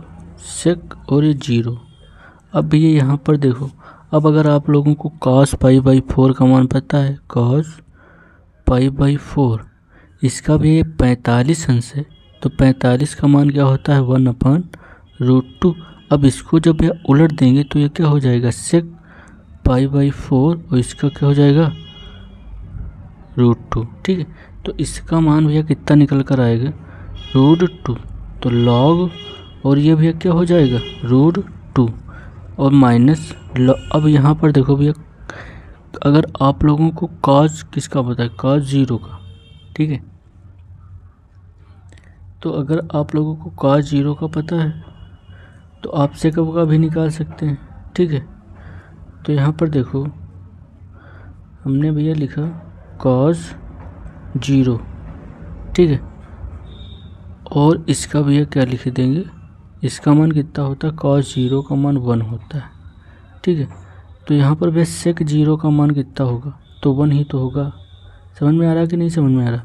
sec और ये 0। अब ये यहाँ पर देखो, अब अगर आप लोगों को cos π/4 का मान पता है, cos π/4 इसका भी 45 अंश है, तो 45 का मान क्या होता है 1/√2। अब इसको जब यह उलट देंगे तो ये क्या हो जाएगा sec π/4 और इसका क्या हो जाएगा √2, ठीक है। तो इसका मान भैया कितना निकल कर आएगा √2, तो log और ये भैया क्या हो जाएगा √2 और माइनस। अब यहाँ पर देखो भैया, अगर आप लोगों को cos किसका पता है, cos 0 का, ठीक है, तो अगर आप लोगों को cos 0 का पता है तो आप sec का भी निकाल सकते हैं, ठीक है। तो यहाँ पर देखो हमने भैया लिखा cos 0, ठीक है, और इसका भैया क्या लिख देंगे, इसका मान कितना होता है, cos 0 का मान 1 होता है, ठीक है। तो यहाँ पर भैया sec 0 का मान कितना होगा, तो 1 ही तो होगा। समझ में आ रहा है कि नहीं समझ में आ रहा।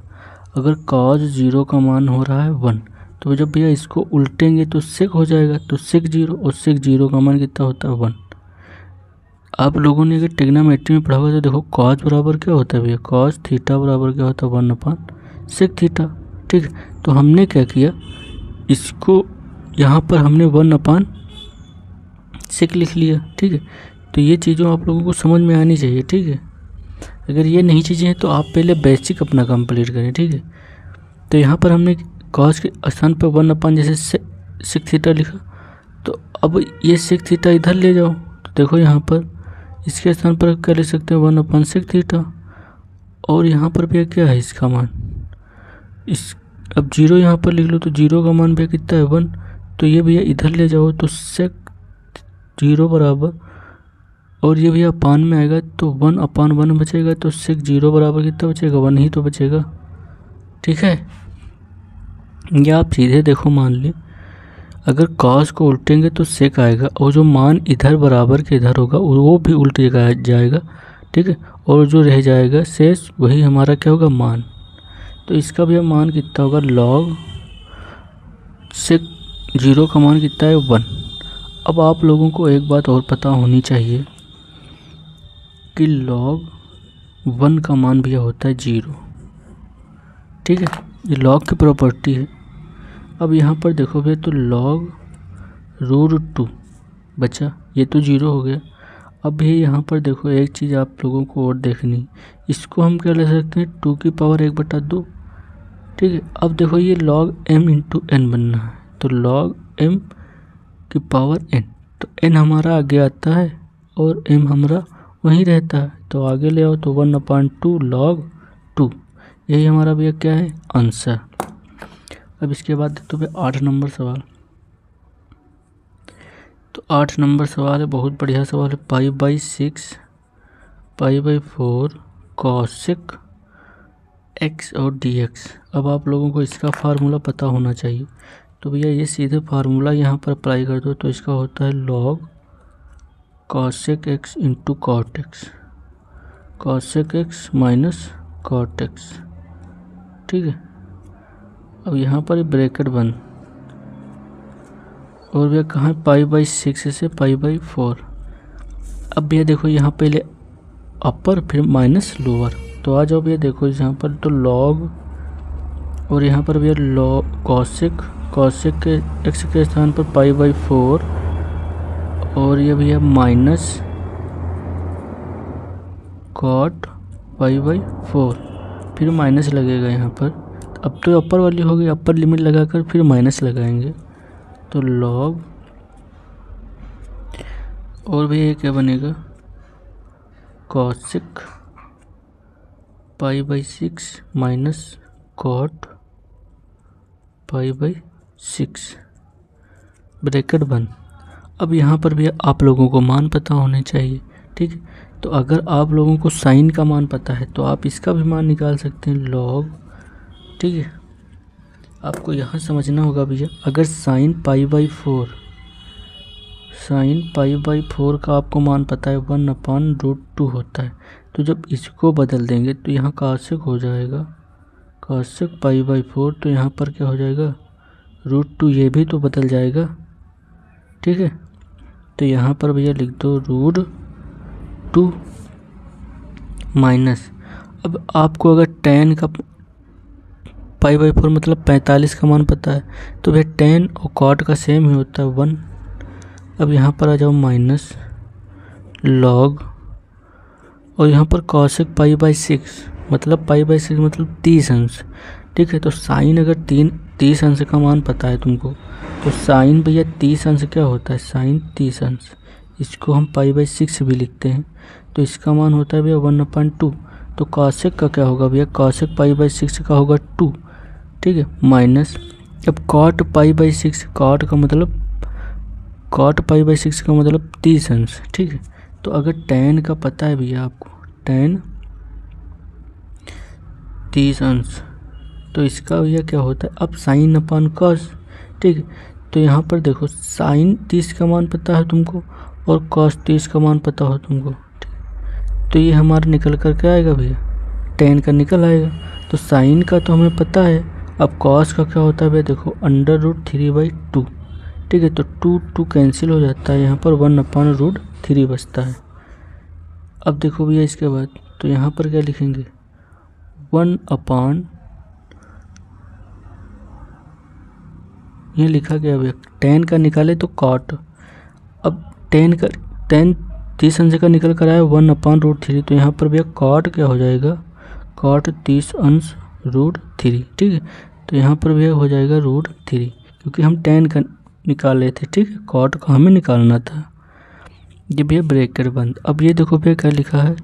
अगर cos 0 का मान हो रहा है 1, तो जब भैया इसको उल्टेंगे तो sec हो जाएगा, तो sec 0, और sec 0 का मान कितना होता है 1। आप लोगों ने अगर ट्रिग्नोमेट्री में पढ़ा हुआ तो देखो cos बराबर क्या होता है भैया, cos थीटा बराबर क्या होता है 1/sec थीटा, ठीक है। तो हमने क्या किया, इसको यहाँ पर हमने 1/sec लिख लिया, ठीक है। तो ये चीज़ों आप लोगों को समझ में आनी चाहिए, ठीक है। अगर ये नहीं चीज़ें हैं तो आप पहले बेसिक अपना कंप्लीट करें, ठीक है। तो यहाँ पर हमने cos के स्थान पर 1/ जैसे sec थीटा लिखा, तो अब ये sec थीटा इधर ले जाओ, तो देखो यहाँ पर इसके स्थान पर क्या लिख सकते हैं 1/sec थीटा, और यहाँ पर भैया क्या है इसका मान, इस अब 0 यहाँ पर लिख लो, तो 0 का मान भैया कितना है 1, तो ये भैया इधर ले जाओ, तो sec 0 बराबर, और ये भैया अपान में आएगा तो 1/1 बचेगा, तो sec 0 बराबर कितना बचेगा 1 ही तो बचेगा, ठीक है। या आप सीधे देखो, मान लें अगर cos को उल्टेंगे तो sec आएगा, और जो मान इधर बराबर के इधर होगा वो भी उल्ट जाएगा, ठीक है, और जो रह जाएगा शेष वही हमारा क्या होगा मान। तो इसका भी मान कितना होगा, log sec 0 का मान कितना है 1। अब आप लोगों को एक बात और पता होनी चाहिए कि log 1 का मान भी होता है 0, ठीक है, ये log की प्रॉपर्टी है। अब यहाँ पर देखो भैया, तो log √2 बचा, ये तो 0 हो गया। अब भी यहाँ पर देखो एक चीज़ आप लोगों को और देखनी, इसको हम क्या ले सकते हैं 2 की पावर 1/2, ठीक है। अब देखो ये log m × n बनना है, तो log m की पावर n, तो n हमारा आगे आता है और m हमारा वहीं रहता है, तो आगे ले आओ, तो 1/2 log 2, यही हमारा भैया क्या है आंसर। अब इसके बाद तो भैया 8 नंबर सवाल, तो 8 नंबर सवाल है, बहुत बढ़िया सवाल है, π/6 π/4 cosec x और dx। अब आप लोगों को इसका फार्मूला पता होना चाहिए, तो भैया ये सीधे फार्मूला यहाँ पर अप्लाई कर दो, तो इसका होता है log cosec x × cot x, cosec x minus cot x, ठीक है। अब यहाँ पर ब्रैकेट बंद, और भैया कहाँ π/6 से π/4। अब भैया देखो यहाँ पहले अपर फिर माइनस लोअर, तो आ जाओ भैया देखो यहाँ पर, तो log और यहाँ पर भैया log cosec कॉसेक के एक्स के स्थान पर पाई बाई 4 और ये भैया माइनस कॉट पाई बाई 4, फिर माइनस लगेगा यहाँ पर। अब तो अपर वाली हो गई, अपर लिमिट लगाकर फिर माइनस लगाएंगे तो लॉग, और भैया ये क्या बनेगा cosec pi by 6 minus cot pi by 6 bracket बंद। अब यहाँ पर भी आप लोगों को मान पता होने चाहिए, ठीक है। तो अगर आप लोगों को साइन का मान पता है तो आप इसका भी मान निकाल सकते हैं लॉग, ठीक है। आपको यहाँ समझना होगा भैया, अगर साइन पाई बाई 4 का आपको मान पता है 1/√2 होता है, तो जब इसको बदल देंगे तो यहाँ कॉसेक हो जाएगा कॉसेक पाई बाई 4, तो यहाँ पर क्या हो जाएगा √2, ये भी तो बदल जाएगा, ठीक है। तो यहाँ पर भैया लिख दो √2 माइनस, अब आपको अगर tan का पाई बाई 4 मतलब 45 का मान पता है तो भैया tan और cot का सेम ही होता है 1। अब यहाँ पर आ जाओ माइनस लॉग, और यहाँ पर कॉसेक पाई बाई 6 मतलब पाई बाई 6 मतलब 30 अंश, ठीक है। तो साइन अगर 30 अंश का मान पता है तुमको, तो साइन भैया 30 अंश क्या होता है साइन 30 अंश, इसको हम पाई बाई 6 भी लिखते हैं, तो इसका मान होता है भैया 1/2। तो कॉसेक का क्या होगा भैया कॉसेक पाई बाई 6 का होगा 2, ठीक है, माइनस अब cot pi by 6, cot pi by 6 का मतलब 30 अंश, ठीक है। तो अगर tan का पता है भैया आपको tan 30 अंश, तो इसका भैया क्या होता है अब साइन अपान कॉस, ठीक है। तो यहाँ पर देखो साइन 30 का मान पता है तुमको और कॉस 30 का मान पता हो तुमको, ठीक। तो ये हमारा निकल कर क्या आएगा भैया tan का निकल आएगा। तो साइन का तो हमें पता है, अब कॉस का क्या होता है भैया देखो √3/2, ठीक है। तो 2 कैंसिल हो जाता है, यहाँ पर 1/√3 बचता है। अब देखो भैया इसके बाद तो यहाँ पर क्या लिखेंगे 1/, ये लिखा गया भैया tan का निकाले तो cot, अब tan 30 अंश का निकल कर आया 1/√3, तो यहाँ पर भैया cot क्या हो जाएगा cot 30 अंश √3, ठीक है। तो यहाँ पर भैया हो जाएगा √3, क्योंकि हम tan का निकाल रहे थे, ठीक है, cot का हमें निकालना था। ये भैया ब्रैकेट बंद। अब ये देखो भैया क्या लिखा है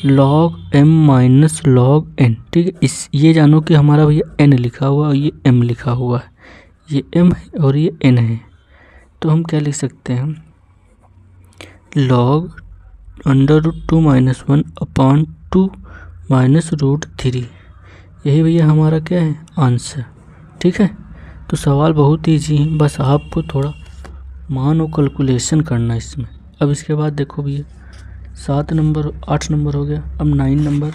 log m minus log n, ठीक है। ये जानो कि हमारा भैया n लिखा हुआ और ये m लिखा हुआ है, ये m है और ये n है। तो हम क्या लिख सकते हैं log √2 माइनस 1/2 माइनस √3, यही भैया हमारा क्या है आंसर, ठीक है। तो सवाल बहुत ईजी है, बस आपको थोड़ा मान और कैलकुलेशन करना इसमें। अब इसके बाद देखो भैया 7 नंबर 8 नंबर हो गया, अब 9 नंबर।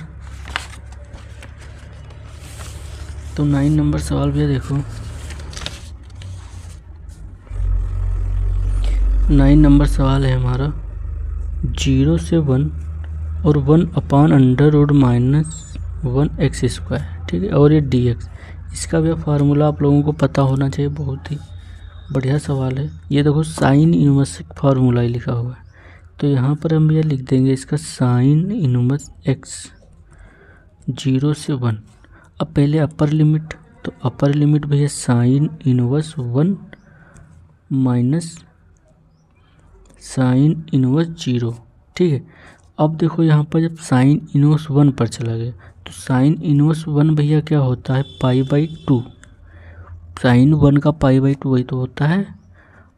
तो 9 नंबर सवाल भैया देखो 9 नंबर सवाल है हमारा 0 से 1 और 1/√-1x², ठीक है, और ये dx। इसका भी फार्मूला आप लोगों को पता होना चाहिए, बहुत ही बढ़िया सवाल है। ये देखो साइन इनवर्स फार्मूला ही लिखा हुआ है, तो यहाँ पर हम ये लिख देंगे इसका साइन इनवर्स x 0 से 1। अब पहले अपर लिमिट, तो अपर लिमिट भैया sine inverse 1 minus sine inverse 0, ठीक है। अब देखो यहाँ पर जब साइन इनवर्स 1 पर चला गया तो साइन इनवर्स 1 भैया क्या होता है पाई बाई 2, साइन 1 का पाई बाई 2 वही तो होता है।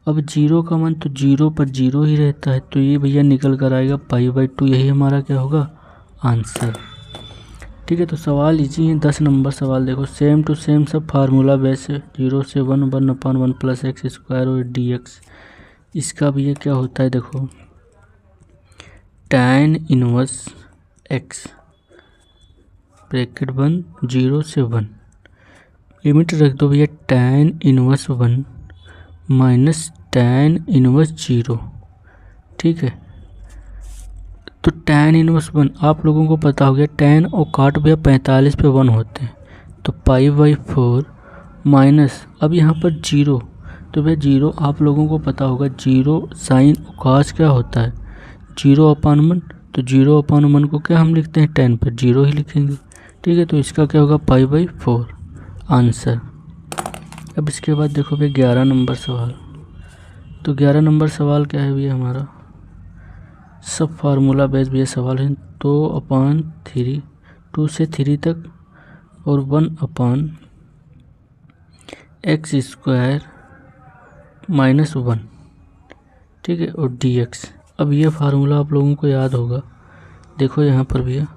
अब 0 का मान तो 0 पर 0 ही रहता है, तो ये भैया निकल कर आएगा पाई बाई 2, यही हमारा क्या होगा आंसर, ठीक है। तो सवाल इजी है। 10 नंबर सवाल देखो सेम टू सेम सब फार्मूला बेस है, 0 से 1 1/1 प्लस x² और dx। इसका भैया क्या होता है देखो tan इनवर्स x ब्रैकेट बंद 0 से 1, लिमिट रख दो भैया tan inverse 1 minus tan inverse 0, ठीक है। तो tan इनवर्स 1 आप लोगों को पता हो गया, tan और cot भैया 45 पे 1 होते हैं, तो पाई बाई 4 माइनस, अब यहाँ पर जीरो, तो भैया जीरो आप लोगों को पता होगा, जीरो साइन कॉस क्या होता है, 0/1, तो 0/1 को क्या हम लिखते हैं, 10 पर 0 ही लिखेंगे। ठीक है, तो इसका क्या होगा, π/4 आंसर। अब इसके बाद देखो भैया 11 नंबर सवाल। तो 11 नंबर सवाल क्या है भैया हमारा, सब फार्मूला बेस्ड भैया सवाल है। 2/3, 2 से 3 तक, और 1/x² -1, ठीक है, और dx। अब ये फार्मूला आप लोगों को याद होगा, देखो यहाँ पर भैया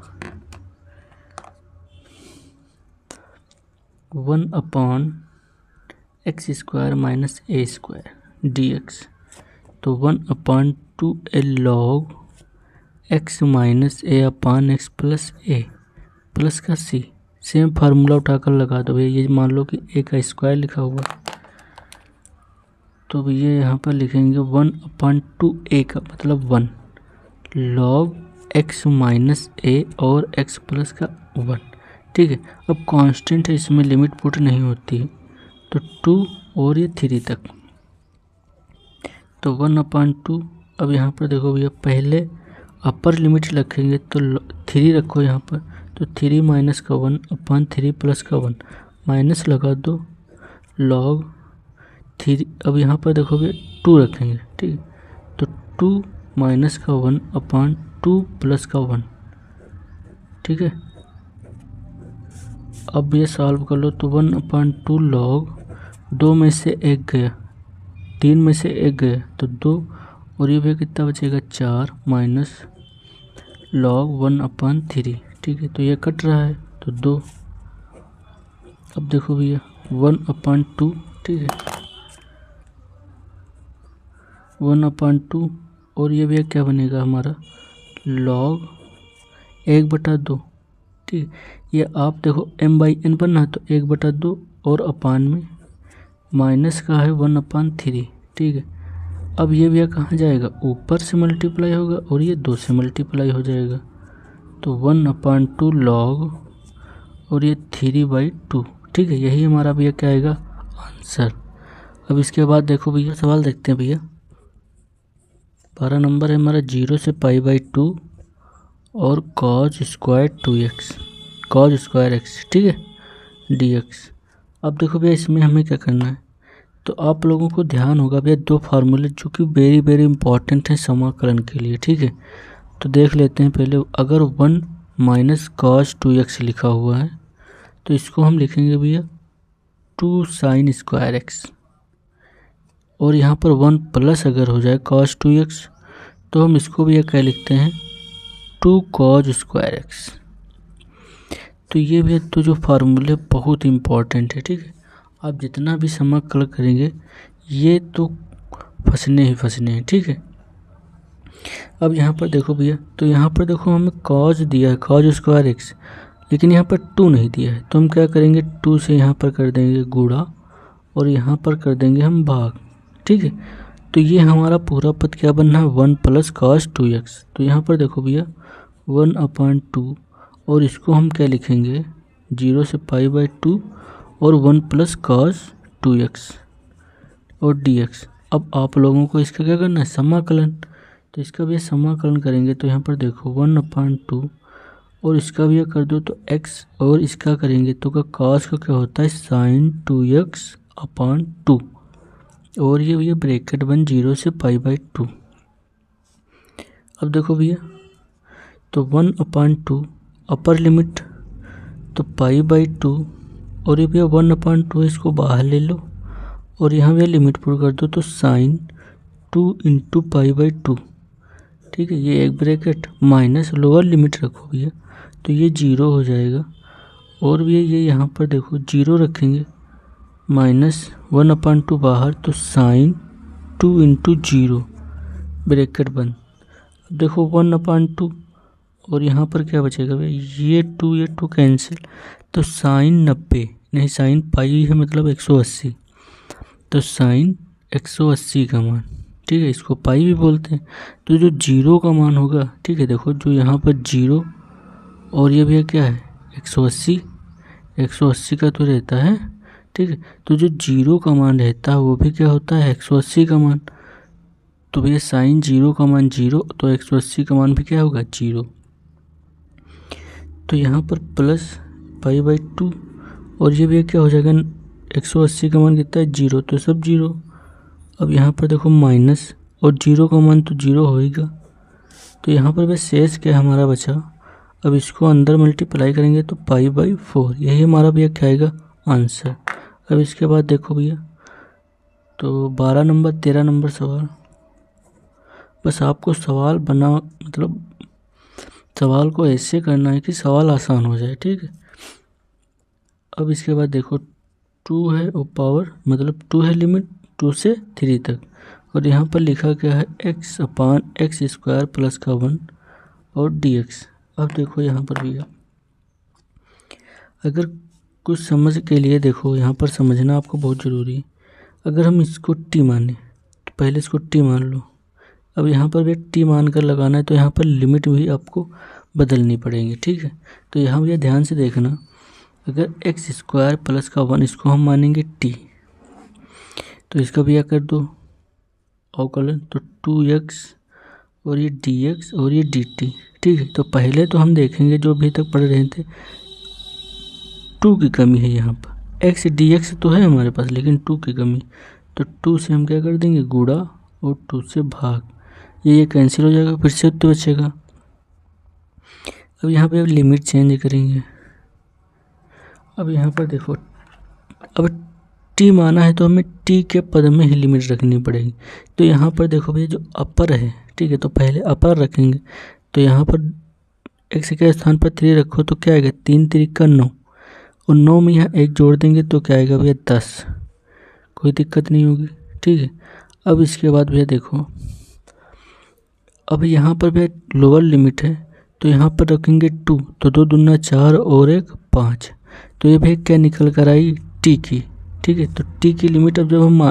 1/x² -a² dx, तो 1/2 log x - a/x plus a plus का c। सेम फार्मूला उठाकर लगा दो भैया, ये मान लो कि a का स्क्वायर लिखा हुआ, तो भैया यहाँ पर लिखेंगे 1/2a का मतलब 1 log x - a और x प्लस का 1। ठीक है, अब कांस्टेंट है, इसमें लिमिट पुट नहीं होती है, तो 2 और ये 3 तक, तो 1/2। अब यहाँ पर देखो भैया, पहले अपर लिमिट रखेंगे तो 3 रखो यहाँ पर, तो 3 माइनस का 1/3 प्लस का 1 माइनस लगा दो log 3। अब यहाँ पर देखो भैया 2 रखेंगे, ठीक है, तो 2 माइनस का 1/2 प्लस का 1। ठीक है, अब ये सॉल्व कर लो, तो 1/2 log 2 में से 1 गया, 3 में से 1 गया, तो 2, और ये भैया कितना बचेगा, 4 माइनस log 1/3। ठीक है, तो ये कट रहा है, तो 2। अब देखो भैया 1/2, ठीक है, 1/2, और ये भैया क्या बनेगा हमारा, log 1/2। ठीक है, ये आप देखो m/n बनना है, तो 1/2 और अपान में माइनस का है 1/3। ठीक है, अब ये भैया कहाँ जाएगा, ऊपर से मल्टीप्लाई होगा, और ये 2 से मल्टीप्लाई हो जाएगा, तो 1/2 log और ये 3/2। ठीक है, यही हमारा भैया क्या आएगा, आंसर। अब इसके बाद देखो भैया सवाल देखते हैं भैया, 12 नंबर है हमारा, 0 से π/2 और cos² 2x ठीक है dx। अब देखो भैया इसमें हमें क्या करना है, तो आप लोगों को ध्यान होगा भैया 2 फार्मूले जो कि वेरी वेरी इंपॉर्टेंट हैं समाकलन के लिए। ठीक है, तो देख लेते हैं पहले, अगर 1 माइनस cos 2x लिखा हुआ है, तो इसको हम लिखेंगे भैया 2 sin² x, और यहाँ पर 1 प्लस अगर हो जाए cos 2x, तो हम इसको भी क्या लिखते हैं, 2 cos² x। तो ये भी तो जो फार्मूले बहुत इंपॉर्टेंट है। ठीक है, आप जितना भी समाकलन करेंगे ये तो फंसने ही फंसने हैं। ठीक है, अब यहाँ पर देखो भैया, तो यहाँ पर देखो हमें cos दिया है, cos² x, लेकिन यहाँ पर 2 नहीं दिया है, तो हम क्या करेंगे, 2 से यहाँ पर कर देंगे गुणा, और यहाँ पर कर देंगे हम भाग। ठीक है, तो ये हमारा पूरा पद क्या बनना है, 1 प्लस cos 2x। तो यहाँ पर देखो भैया 1/2, और इसको हम क्या लिखेंगे, 0 से π/2 और 1 प्लस cos 2x और dx। अब आप लोगों को इसका क्या करना है, समाकलन, तो इसका भी समाकलन करेंगे, तो यहाँ पर देखो 1/2, और इसका भी कर दो तो x, और इसका करेंगे तो का cos का क्या होता है, sin 2x/2, और ये ब्रैकेट बन 0 से π/2। अब देखो भैया, तो 1/2 अपर लिमिट, तो π/2, और ये भैया 1/2 इसको बाहर ले लो, और यहाँ भैया लिमिट पुट कर दो, तो sin 2 × π/2। ठीक है, ये एक ब्रैकेट माइनस लोअर लिमिट रखो भैया, तो ये 0 हो जाएगा, और भैया ये यहाँ पर देखो 0 रखेंगे, माइनस 1/2 बाहर, तो sin 2 × 0 ब्रैकेट बंद। अब देखो 1/2, और यहाँ पर क्या बचेगा भाई, ये 2 कैंसिल, तो sin 90 नहीं, sin π है मतलब 180, तो sin 180 का मान, ठीक है, इसको पाई भी बोलते हैं, तो जो 0 का मान होगा, ठीक है, देखो जो यहाँ पर 0, और ये भैया क्या है 180 का तो रहता है ठीक है। तो जो 0 का मान रहता है वो भी क्या होता है 180 का मान। तो भैया साइन 0 का मान 0, तो 180 का मान भी क्या होगा 0। तो यहाँ पर प्लस π/2 और ये भी क्या हो जाएगा 180 का मान कितना है 0, तो सब 0। अब यहाँ पर देखो माइनस और 0 का मान तो 0 होएगा। तो यहाँ पर बस शेष क्या हमारा बचा। अब इसको अंदर मल्टीप्लाई करेंगे तो π/4, यही हमारा भैया क्या आएगा आंसर। अब इसके बाद देखो भैया तो 12 नंबर 13 नंबर सवाल। बस आपको सवाल बना मतलब सवाल को ऐसे करना है कि सवाल आसान हो जाए, ठीक है। अब इसके बाद देखो 2 है और पावर मतलब 2 है लिमिट 2 से 3 तक, और यहाँ पर लिखा क्या है x/x² प्लस का 1 और dx। अब देखो यहाँ पर भैया अगर कुछ समझ के लिए देखो यहाँ पर समझना आपको बहुत ज़रूरी है। अगर हम इसको t माने तो पहले इसको t मान लो। अब यहाँ पर भी t मान कर लगाना है तो यहाँ पर लिमिट भी आपको बदलनी पड़ेगी, ठीक है। तो यहाँ भैया ध्यान से देखना, अगर x² प्लस का 1 इसको हम मानेंगे t, तो इसका भैया कर दो अवकलन, तो 2x और ये dx और ये dt, ठीक है। तो पहले तो हम देखेंगे जो अभी तक पढ़ रहे थे 2 की कमी है यहाँ पर, x dx तो है हमारे पास लेकिन 2 की कमी, तो 2 से हम क्या कर देंगे गुणा और 2 से भाग, ये कैंसिल हो जाएगा, फिर से उत्तर बचेगा। अब यहाँ पे अब लिमिट चेंज करेंगे। अब यहाँ पर देखो अब t माना है तो हमें t के पद में ही लिमिट रखनी पड़ेगी। तो यहाँ पर देखो भैया जो अपर है, ठीक है, तो पहले अपर रखेंगे। तो यहाँ पर x के स्थान पर 3 रखो तो क्या आएगा 3 3 9, और 9 में यहाँ 1 जोड़ देंगे तो क्या आएगा भैया 10, कोई दिक्कत नहीं होगी, ठीक है। अब इसके बाद भैया देखो अब यहाँ पर भैया लोअर लिमिट है तो यहाँ पर रखेंगे 2, तो 2 दूना 4 और 1 5, तो ये भैया क्या निकल कर आई t की, ठीक है। तो t की लिमिट अब जब हम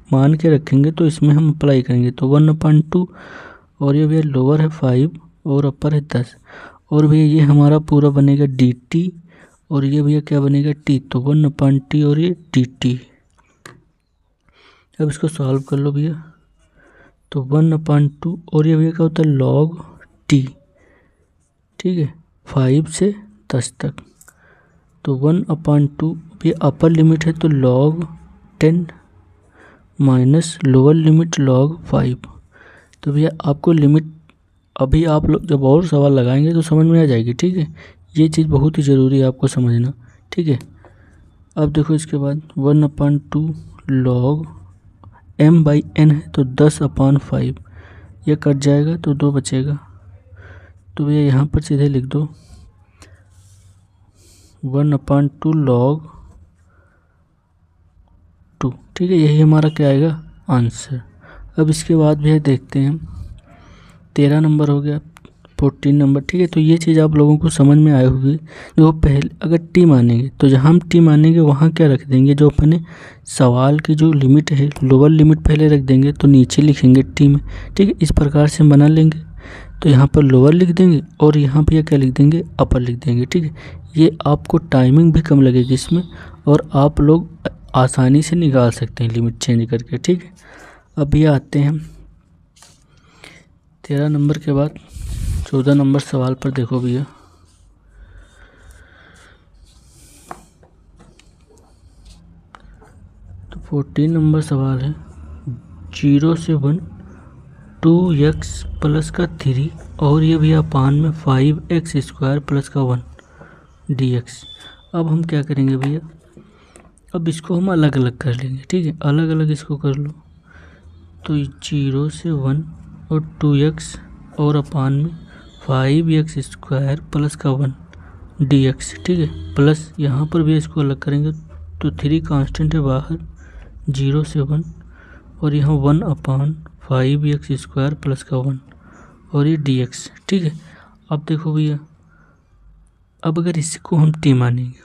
मान के रखेंगे तो इसमें हम अप्लाई करेंगे, तो 1/2 और ये भैया लोअर है 5 और अपर है 10, और भैया ये हमारा पूरा बनेगा dt और ये भैया क्या बनेगा t, तो 1/t और ये dt। अब इसको सॉल्व कर लो भैया, तो 1/2 और ये भैया क्या होता है log t, ठीक है, 5 से 10 तक, तो 1/2 भी अपर लिमिट है तो log 10 minus lower limit log 5। तो भैया आपको लिमिट अभी आप लोग जब और सवाल लगाएंगे तो समझ में आ जाएगी, ठीक है। ये चीज़ बहुत ही ज़रूरी है आपको समझना, ठीक है। अब देखो इसके बाद 1/2 log m/n है तो 10/5, ये कट जाएगा तो 2 बचेगा, तो भैया यहाँ पर सीधे लिख दो 1/2 log 2, ठीक है, यही हमारा क्या आएगा आंसर। अब इसके बाद भैया देखते हैं 13 नंबर हो गया 14 नंबर, ठीक है। तो ये चीज़ आप लोगों को समझ में आई होगी। जो पहले अगर t मानेंगे तो जहाँ हम t मानेंगे वहाँ क्या रख देंगे, जो अपने सवाल की जो लिमिट है लोअर लिमिट पहले रख देंगे तो नीचे लिखेंगे t में, ठीक है। इस प्रकार से बना लेंगे, तो यहाँ पर लोअर लिख देंगे और यहाँ पर क्या लिख देंगे अपर लिख देंगे, ठीक है। ये आपको टाइमिंग भी कम लगेगी इसमें और आप लोग आसानी से निकाल सकते हैं लिमिट चेंज करके, ठीक है। अब ये आते हैं 13 नंबर के बाद 14 नंबर सवाल पर देखो भैया, तो 14 नंबर सवाल है 0 से 1 2x प्लस का 3 और ये भैया अपान में 5x² प्लस का 1 dx। अब हम क्या करेंगे भैया, अब इसको हम अलग अलग कर लेंगे, ठीक है, अलग अलग इसको कर लो। तो 0 से 1 और 2x और अपान में 5x² प्लस का 1 dx, ठीक है, प्लस यहाँ पर भी इसको अलग करेंगे तो 3 कांस्टेंट है बाहर 0 से 1 और यहाँ 1/5x² प्लस का 1 और ये dx, ठीक है। अब देखो भैया अब अगर इसको हम t मानेंगे,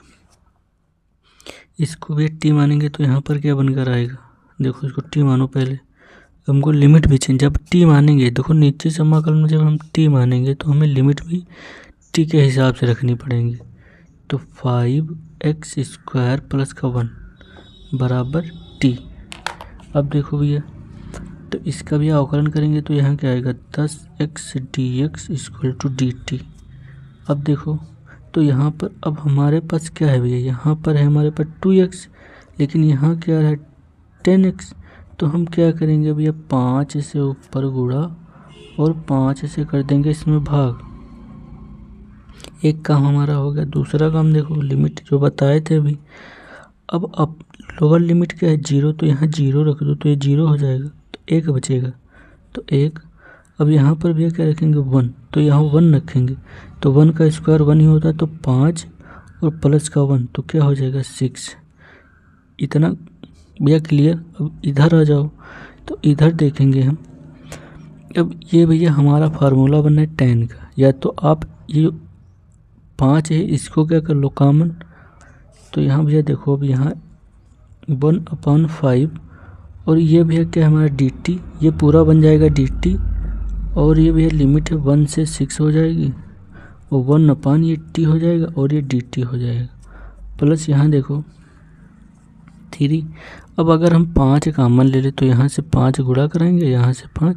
इसको भी t मानेंगे तो यहाँ पर क्या बनकर आएगा, देखो इसको t मानो पहले, हमको लिमिट भी चेंज, जब t मानेंगे देखो नीचे समाकलन में जब हम t मानेंगे तो हमें लिमिट भी t के हिसाब से रखनी पड़ेगी। तो 5x² प्लस का 1 बराबर टी। अब देखो भैया, तो इसका भी अवकलन करेंगे तो यहाँ क्या आएगा 10x dx equal to dt। अब देखो, तो यहाँ पर अब हमारे पास क्या है भैया, यहाँ पर है हमारे पास 2x, लेकिन यहाँ क्या है 10x। तो हम क्या करेंगे भैया, 5 से ऊपर गुणा और 5 से कर देंगे इसमें भाग। एक काम हमारा हो गया। दूसरा काम देखो, लिमिट जो बताए थे अभी, अब लोअर लिमिट क्या है 0, तो यहाँ 0 रख दो तो ये 0 हो जाएगा, तो 1 बचेगा, तो 1। अब यहाँ पर भैया क्या रखेंगे 1, तो यहाँ 1 रखेंगे, तो 1 का स्क्वायर 1 ही होता है, तो 5 और प्लस का 1 तो क्या हो जाएगा 6। इतना भैया क्लियर। अब इधर आ जाओ, तो इधर देखेंगे हम। अब ये भैया हमारा फार्मूला बना है 10 का, या तो आप ये 5 है इसको क्या कर लो कॉमन, तो यहाँ भैया देखो, अब यहाँ 1/5 और ये भैया क्या है हमारा dt, ये पूरा बन जाएगा dt, और ये भैया लिमिट है 1 से 6 हो जाएगी, और 1 ये t हो जाएगा और ये dt हो जाएगा, प्लस यहाँ देखो 3। अब अगर हम 5 कॉमन ले ले तो यहाँ से 5 गुणा कराएंगे, यहाँ से 5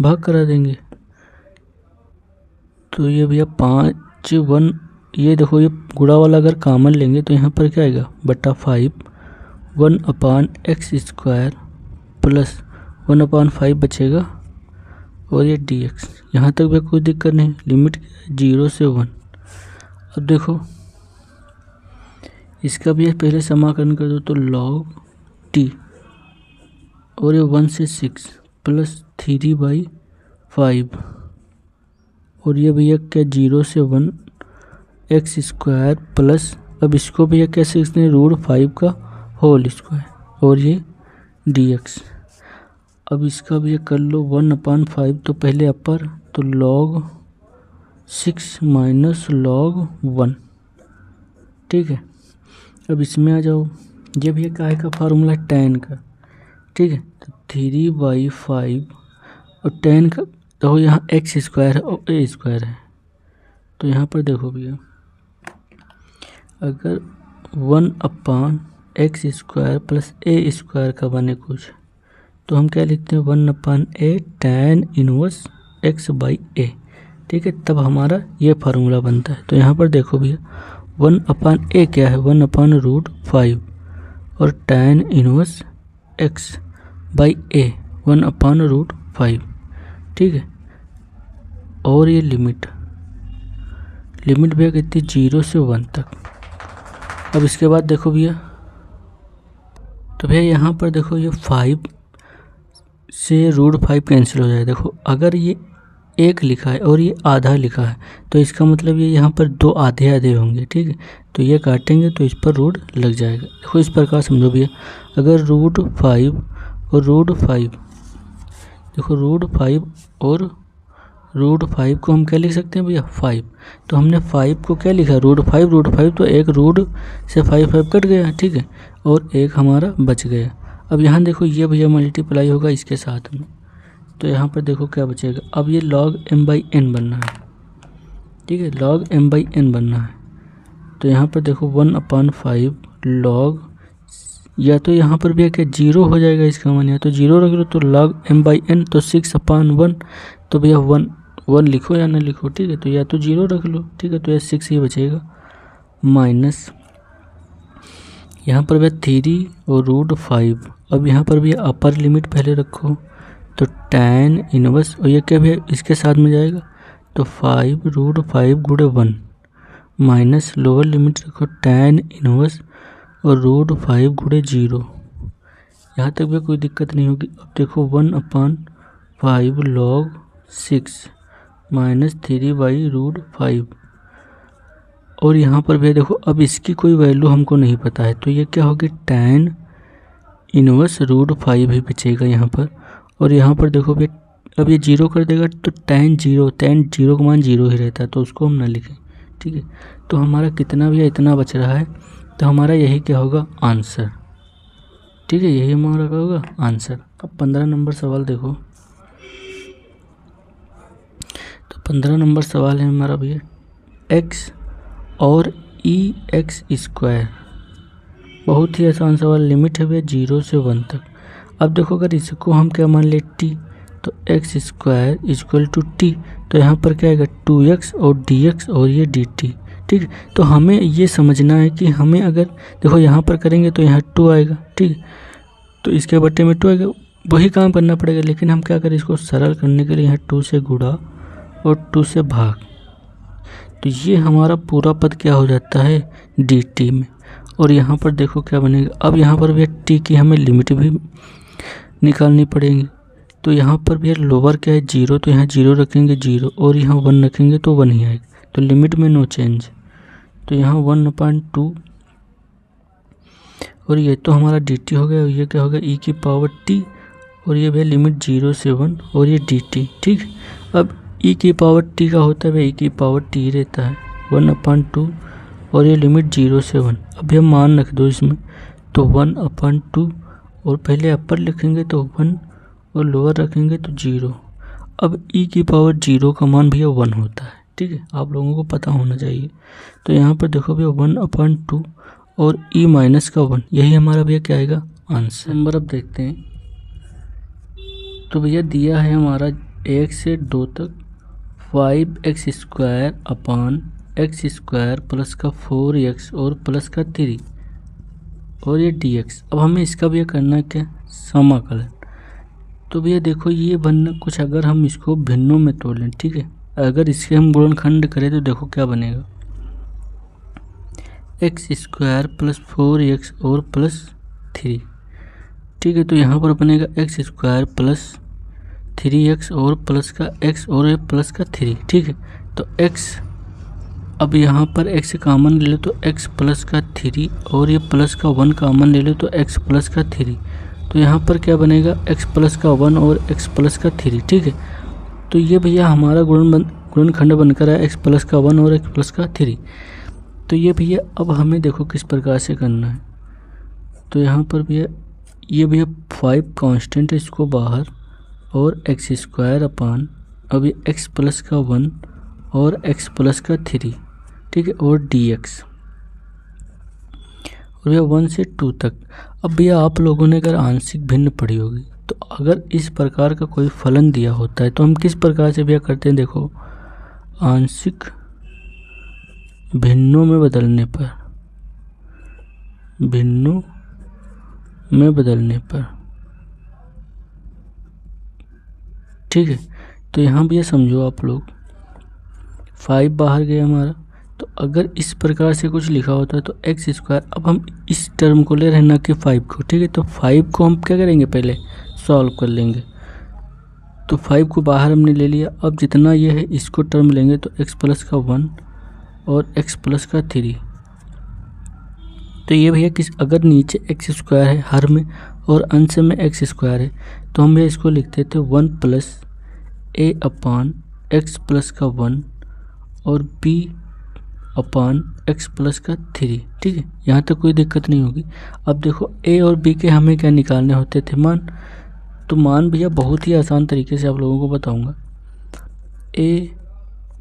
भाग करा देंगे, तो ये भैया 5 1, ये देखो ये गुणा वाला अगर कॉमन लेंगे तो यहाँ पर क्या आएगा बटा 5 1/x स्क्वायर प्लस 1/5 बचेगा, और ये dx। यहाँ तक भी कोई दिक्कत नहीं, लिमिट 0 से 1। अब देखो इसका भी पहले समाकलन कर दो, तो log t और ये 1 से 6 प्लस 3/5, और ये भैया क्या 0 से 1 x स्क्वायर प्लस, अब इसको भैया कैसे इसने √5 का होल स्क्वायर, और ये dx। अब इसका भी कर लो 1/5, तो पहले अपर, तो log 6 माइनस log 1, ठीक है। अब इसमें आ जाओ, ये भी क्या है का फार्मूला 10 का, ठीक है, तो 3/5 और 10 का, तो यहाँ x स्क्वायर है और a स्क्वायर है, तो यहाँ पर देखो भैया अगर 1/x square plus a square का बने कुछ, तो हम क्या लिखते हैं 1/a tan इनवर्स x/a, ठीक है, तब हमारा ये फार्मूला बनता है। तो यहाँ पर देखो भैया 1/a क्या है 1/√5 और tan इनवर्स x/a 1/√5, ठीक है, और ये लिमिट भैया कितनी 0 से 1 तक। अब इसके बाद देखो भैया, तो भैया यहाँ पर देखो ये 5 से √5 कैंसिल हो जाए। देखो अगर ये 1 लिखा है और ये आधा लिखा है, तो इसका मतलब ये यहाँ पर 2 आधे आधे होंगे, ठीक है, तो ये काटेंगे तो इस पर रूट लग जाएगा। देखो इस प्रकार समझो भैया, अगर √5 और √5, देखो √5 और √5 को हम क्या लिख सकते हैं भैया 5, तो हमने 5 को क्या लिखा √5 तो एक रूट से 5 कट गया, ठीक है, और एक हमारा बच गया। अब यहाँ देखो ये भैया मल्टीप्लाई होगा इसके साथ में, तो यहाँ पर देखो क्या बचेगा, अब ये log m/n बनना है, ठीक है, log m/n बनना है, तो यहाँ पर देखो 1/5 log, या तो यहाँ पर भी क्या 0 हो जाएगा इसका मान, या तो 0 रख लो, तो log m/n, तो 6/1, तो भैया 1 लिखो या ना लिखो, ठीक है, तो या तो 0 रख लो, ठीक है, तो यह 6 ही बचेगा, माइनस यहाँ पर भैया 3 और √5। अब यहाँ पर भी अपर लिमिट पहले रखो, तो tan इनवर्स, और ये क्या भैया इसके साथ में जाएगा, तो 5 √5 गुणे 1 माइनस लोअर लिमिट रखो tan इनवर्स और √5 गुणे 0। यहाँ तक भी कोई दिक्कत नहीं होगी। अब देखो 1/5 log 6 माइनस 3/√5, और यहाँ पर भी देखो अब इसकी कोई वैल्यू हमको नहीं पता है, तो ये क्या होगी tan इनवर्स √5 ही बचेगा यहाँ पर, और यहाँ पर देखो भी अब ये 0 कर देगा, तो tan 0 का मान 0 ही रहता है, तो उसको हम ना लिखें, ठीक है। तो हमारा कितना भी है इतना बच रहा है, तो हमारा यही क्या होगा आंसर, ठीक है, यही हमारा क्या होगा आंसर। अब 15 नंबर सवाल देखो, तो 15 नंबर सवाल है हमारा भैया x और e x स्क्वायर बहुत ही आसान सवाल। लिमिट है भैया 0 से 1 तक। अब देखो अगर इसको हम क्या मान ले t, तो x square equal to t, तो यहाँ पर क्या आएगा 2x और dx और ये dt। ठीक है, तो हमें ये समझना है कि हमें अगर देखो यहाँ पर करेंगे तो यहाँ 2 आएगा। ठीक है, तो इसके बट्टे में 2 आएगा, वही काम करना पड़ेगा। लेकिन हम क्या करें, इसको सरल करने के लिए यहाँ 2 से गुणा और 2 से भाग, तो ये हमारा पूरा पद क्या हो जाता है dt में। और यहाँ पर देखो क्या बनेगा, अब यहाँ पर भी t की हमें लिमिट भी निकालनी पड़ेगी। तो यहाँ पर भी लोअर क्या है 0, तो यहाँ 0 रखेंगे 0 और यहाँ 1 रखेंगे तो 1 ही आएगा, तो लिमिट में नो चेंज। तो यहाँ 1/2 और ये तो हमारा dt हो गया, और ये क्या होगा e की पावर t, और ये भैया लिमिट 0 से 1 और ये dt। ठीक, अब e की पावर t का होता है भैया e की पावर t रहता है 1/2 और ये लिमिट 0 से 1। अब हम मान रख दो इसमें, तो 1/2 और पहले अपर लिखेंगे तो 1 और लोअर रखेंगे तो 0। अब e की पावर 0 का मान भैया 1 होता है। ठीक है, आप लोगों को पता होना चाहिए। तो यहाँ पर देखो भैया 1/2 और e माइनस का 1, यही हमारा भैया क्या आएगा आंसर। नंबर अब देखते हैं। तो भैया दिया है हमारा 1 से 2 तक 5x square upon x square plus का 4x और प्लस का 3 और ये dx। अब हमें इसका भैया करना है क्या, समाकलन। तो भैया देखो ये बनना कुछ, अगर हम इसको भिन्नों में तोड़ लें, ठीक है, अगर इसके हम गुणनखंड करें तो देखो क्या बनेगा, x स्क्वायर प्लस 4x और प्लस 3। ठीक है, तो यहाँ पर बनेगा x स्क्वायर प्लस 3x और प्लस का x और ये प्लस का 3। ठीक है, तो x, अब यहाँ पर x कॉमन ले लो तो x प्लस का 3 और ये प्लस का 1 कॉमन ले लो तो x प्लस का 3। तो यहाँ पर क्या बनेगा x प्लस का 1 और x प्लस का 3। ठीक है, तो ये भैया हमारा गुणनखंड बनकर आया x प्लस का 1 और x प्लस का 3। तो ये भैया अब हमें देखो किस प्रकार से करना है। तो यहाँ पर भैया ये भैया 5 कांस्टेंट है, इसको बाहर, और x स्क्वायर अपान, अब ये x प्लस का 1 और x प्लस का 3। ठीक है, और dx, और भैया 1 से 2 तक। अब भैया आप लोगों ने अगर आंशिक भिन्न पढ़ी होगी, तो अगर इस प्रकार का कोई फलन दिया होता है तो हम किस प्रकार से भैया करते हैं, देखो आंशिक भिन्नों में बदलने पर, भिन्नों में बदलने पर। ठीक है, तो यहाँ भैया समझो आप लोग 5 बाहर गया हमारा, तो अगर इस प्रकार से कुछ लिखा होता है तो x स्क्वायर, अब हम इस टर्म को ले रहे हैं ना कि 5 को। ठीक है, तो 5 को हम क्या करेंगे, पहले सॉल्व कर लेंगे। तो 5 को बाहर हमने ले लिया, अब जितना ये है इसको टर्म लेंगे तो x प्लस का 1 और x प्लस का 3। तो ये भैया अगर नीचे x स्क्वायर है हर में और अंश में x स्क्वायर है, तो हम भैया इसको लिखते थे 1 plus a upon x plus का 1 और b अपान x प्लस का 3। ठीक है, यहाँ तक कोई दिक्कत नहीं होगी। अब देखो a और b के हमें क्या निकालने होते थे, मान। तो मान भैया बहुत ही आसान तरीके से आप लोगों को बताऊंगा। a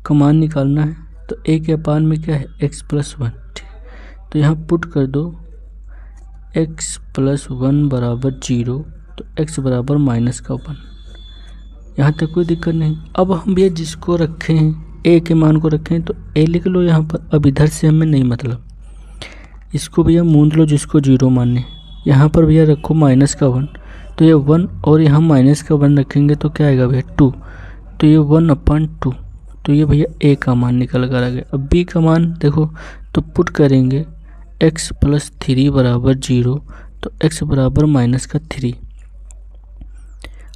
का मान निकालना है, तो a के अपान में क्या है x प्लस 1। ठीक, तो यहाँ पुट कर दो x प्लस 1 बराबर 0, तो x बराबर माइनस का 1। यहाँ तक कोई दिक्कत नहीं। अब हम भैया जिसको रखे हैं a के मान को रखें तो a लिख लो यहाँ पर। अब इधर से हमें नहीं मतलब, इसको भैया मूंद लो जिसको 0 मानने। यहाँ पर भैया रखो माइनस का 1, तो ये 1 और यहाँ माइनस का 1 रखेंगे तो क्या आएगा भैया 2, तो ये 1/2। तो ये भैया a का मान निकल कर आ गया। अब b का मान देखो, तो पुट करेंगे x प्लस 3 बराबर 0, तो x बराबर माइनस का 3।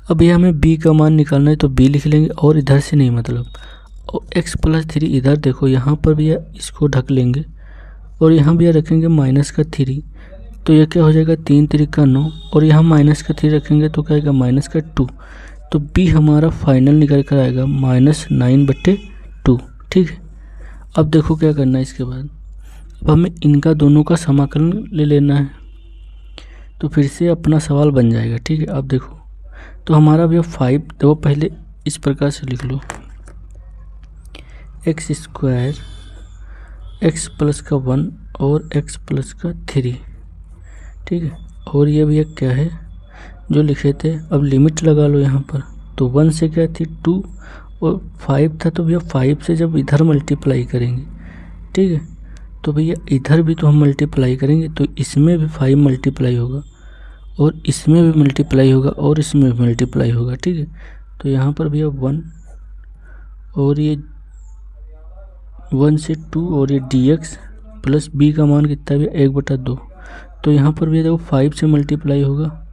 अब ये हमें b का मान निकालना है, तो b लिख लेंगे और इधर से नहीं मतलब, और x प्लस 3 इधर देखो, यहाँ पर भैया इसको ढक लेंगे और यहाँ भैया रखेंगे माइनस का 3, तो यह क्या हो जाएगा 3 3 का 9, और यहाँ माइनस का 3 रखेंगे तो क्या आएगा माइनस का 2। तो b हमारा फाइनल निकल कर आएगा -9/2। ठीक है, अब देखो क्या करना है इसके बाद। अब हमें इनका दोनों का समाकलन ले लेना है, तो फिर से अपना सवाल बन जाएगा। ठीक है, अब देखो, तो हमारा भैया 5, देखो पहले इस प्रकार से लिख लो, x स्क्वायर x प्लस का 1 और x प्लस का 3। ठीक है। और ये भैया क्या है जो लिखे थे, अब लिमिट लगा लो यहाँ पर। तो 1 से क्या थी 2 और 5 था, तो भैया 5 से जब इधर मल्टीप्लाई करेंगे, ठीक है, तो भैया इधर भी तो हम मल्टीप्लाई करेंगे, तो इसमें भी 5 मल्टीप्लाई होगा और इसमें भी मल्टीप्लाई होगा और इसमें भी मल्टीप्लाई होगा, ठीक है। तो यहाँ पर भैया 1 और ये 1 से 2 और ये dx प्लस b का मान कितना है भैया 1/2। तो यहाँ पर भैया देखो 5 से मल्टीप्लाई होगा,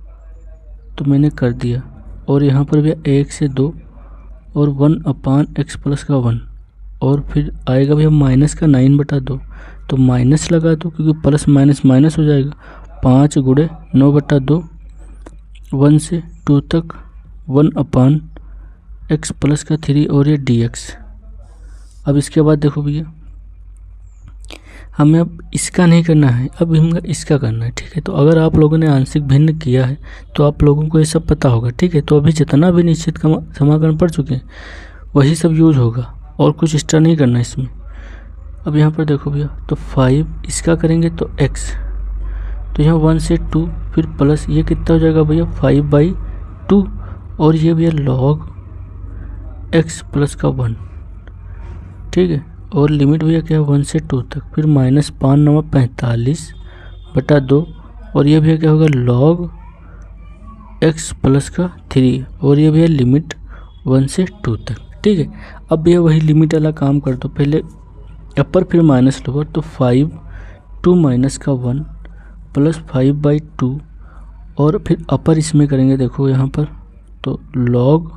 तो मैंने कर दिया। और यहाँ पर भैया 1 से 2 और 1/x प्लस का 1, और फिर आएगा भैया माइनस का 9/2। तो माइनस लगा दो क्योंकि प्लस माइनस माइनस हो जाएगा। 5 गुणे 9/2, 1 से 2 तक 1/x प्लस का 3 और ये dx। अब इसके बाद देखो भैया हमें अब इसका नहीं करना है, अब हमें इसका करना है, ठीक है। तो अगर आप लोगों ने आंशिक भिन्न किया है तो आप लोगों को ये सब पता होगा, ठीक है। तो अभी जितना भी निश्चित समाकलन पढ़ चुके हैं वही सब यूज होगा और कुछ एक्स्ट्रा नहीं करना इसमें। अब यहाँ पर देखो भैया, तो 5 इसका करेंगे तो x, तो यहाँ 1 से 2 फिर प्लस ये कितना हो जाएगा भैया 5/2 और ये भैया log x प्लस का 1, ठीक है। और लिमिट भैया क्या है 1 से 2 तक, फिर माइनस 5 9 45/2 और ये भैया क्या होगा log x प्लस का 3 और ये भैया लिमिट 1 से 2 तक, ठीक है। अब भैया वही लिमिट वाला काम कर दो, पहले अपर फिर माइनस लोअर। तो 5 2 माइनस का 1 प्लस 5/2 और फिर अपर इसमें करेंगे, देखो यहाँ पर तो log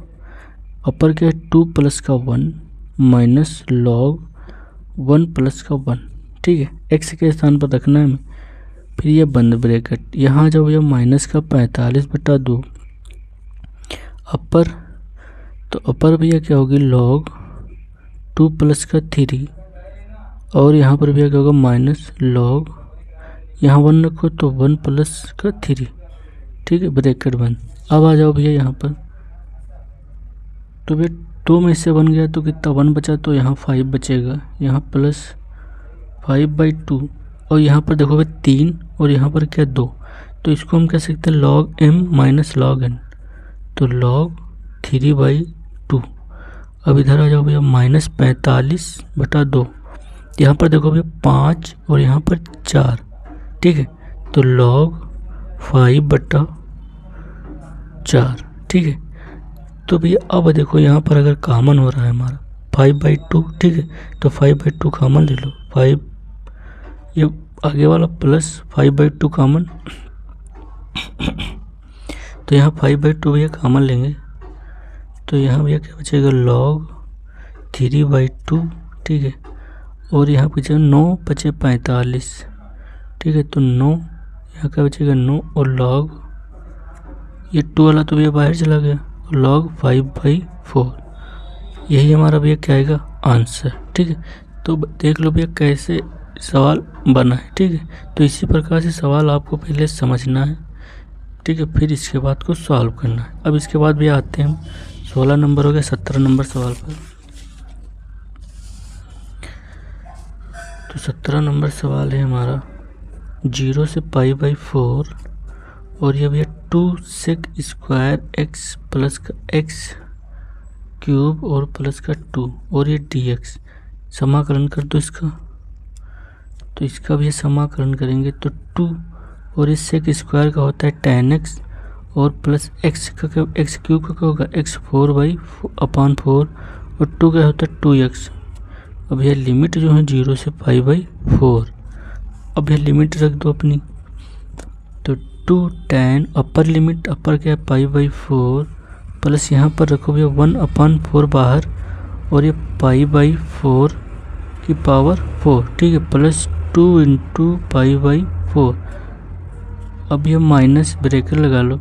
अपर क्या है 2 प्लस का 1 माइनस log 1 प्लस का 1, ठीक है। x के स्थान पर रखना है हमें। फिर ये बंद ब्रैकेट, यहाँ जब यह माइनस का 45/2 अपर, तो अपर भैया क्या होगी log 2 प्लस का 3 और यहाँ पर भैया क्या होगा माइनस log, यहाँ 1 रखो तो 1 प्लस का 3, ठीक है, ब्रैकेट बंद। अब आ जाओ भैया यहाँ पर, तो भैया 2 में से 1 गया तो कितना 1 बचा, तो यहाँ 5 बचेगा, यहाँ प्लस 5/2 और यहाँ पर देखो भाई 3 और यहाँ पर क्या 2, तो इसको हम कह सकते हैं log m minus log n, तो log 3/2। अब इधर आ जाओ भैया माइनस 45/2, यहाँ पर देखो भैया 5 और यहाँ पर 4, ठीक है, तो log 5/4, ठीक है। तो भैया अब देखो यहाँ पर अगर कॉमन हो रहा है हमारा 5/2, ठीक है, तो 5/2 कॉमन ले लो, 5 ये आगे वाला प्लस 5/2 कॉमन, तो यहाँ 5/2 भैया कॉमन लेंगे, तो यहाँ भैया क्या बचेगा log 3/2, ठीक है, और यहाँ बचेगा 9 बचे 45, ठीक है, तो 9 यहाँ क्या बचेगा 9 और log ये 2 वाला तो भैया बाहर चला गया, log 5/4, यही हमारा भैया क्या आएगा आंसर, ठीक है। तो देख लो भैया कैसे सवाल बना है, ठीक है। तो इसी प्रकार से सवाल आपको पहले समझना है, ठीक है, फिर इसके बाद को सॉल्व करना है। अब इसके बाद भैया आते हैं हम 16 नंबर हो गया 17 नंबर सवाल पर। तो 17 नंबर सवाल है हमारा 0 से π/4 और ये भैया 2 sec स्क्वायर x प्लस का x क्यूब और प्लस का 2 और ये dx, समाकलन कर दो इसका। तो इसका भी समाकलन करेंगे तो 2 और इस sec स्क्वायर का होता है 10x और प्लस x का x क्यूब का क्या होगा x 4/4 और 2 का होता है 2x। अब यह लिमिट जो है 0 से π/4, अब यह लिमिट रख दो अपनी, तो 2 tan अपर लिमिट अपर क्या है π/4 प्लस यहाँ पर रखो भैया 1/4 बाहर और ये π/4 की पावर 4, ठीक है, प्लस 2 × π/4। अब ये माइनस ब्रेकर लगा लो,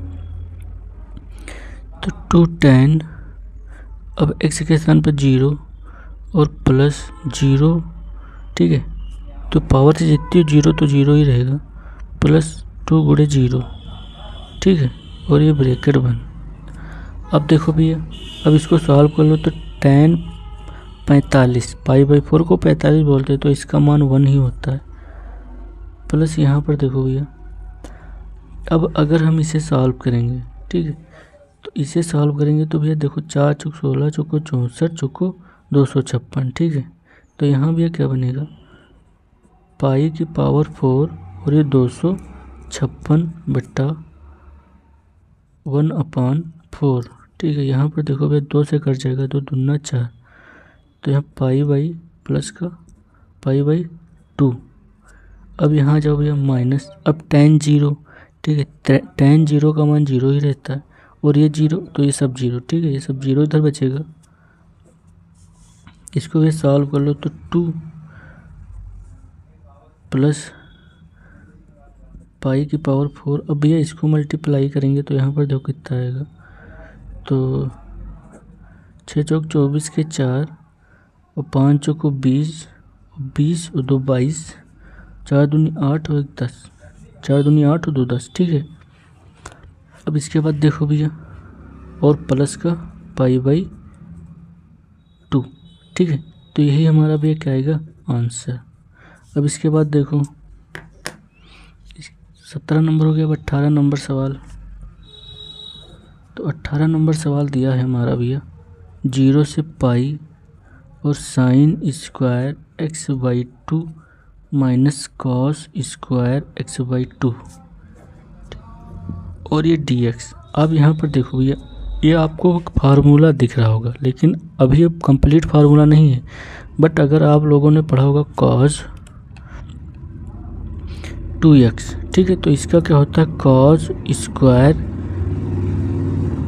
तो 2 tan अब x के स्थान पर 0 और प्लस 0, ठीक है, तो पावर से जितनी 0 तो 0 ही रहेगा, प्लस 2 गुणे 0, ठीक है, और ये ब्रैकेट बंद। अब देखो भैया अब इसको सॉल्व कर लो, तो tan 45 π/4 को 45 बोलते हैं तो इसका मान 1 ही होता है, प्लस यहाँ पर देखो भैया अब अगर हम इसे सॉल्व करेंगे, ठीक है, तो इसे सॉल्व करेंगे तो भैया देखो 4 चौक 16 चौको 64 चौको 256, ठीक है। तो यहाँ भैया क्या बनेगा, पाई की पावर 4 और ये 256/1/4, ठीक है। यहाँ पर देखो भैया 2 से कट जाएगा तो 2 दूना 4, तो यहाँ पाई बाई प्लस का पाई बाई 2। अब यहाँ जाओ भैया माइनस, अब tan 0, ठीक है, tan 0 का मान 0 ही रहता है और ये 0 तो ये सब 0, ठीक है, ये सब 0 इधर बचेगा। इसको भी सॉल्व कर लो तो 2 प्लस पाई की पावर 4। अब भैया इसको मल्टीप्लाई करेंगे तो यहाँ पर देखो कितना आएगा, तो 6 चौक 24 के 4 और 5 चौको 20 और 2 22, 4 दूनी 8 और 1 10, 4 दूनी 8 और 2 10, ठीक है। अब इसके बाद देखो भैया और प्लस का पाई बाई 2, ठीक है। तो यही हमारा भैया क्या आएगा आंसर। अब इसके बाद देखो 17 नंबर हो गया। अब 18 नंबर सवाल, तो 18 नंबर सवाल दिया है हमारा भैया 0 से पाई और sine square x/2 minus cos square x/2 और ये dx। अब यहाँ पर देखो भैया ये आपको फार्मूला दिख रहा होगा, लेकिन अभी अब कंप्लीट फार्मूला नहीं है, बट अगर आप लोगों ने पढ़ा होगा cos 2x, ठीक है, तो इसका क्या होता है cos square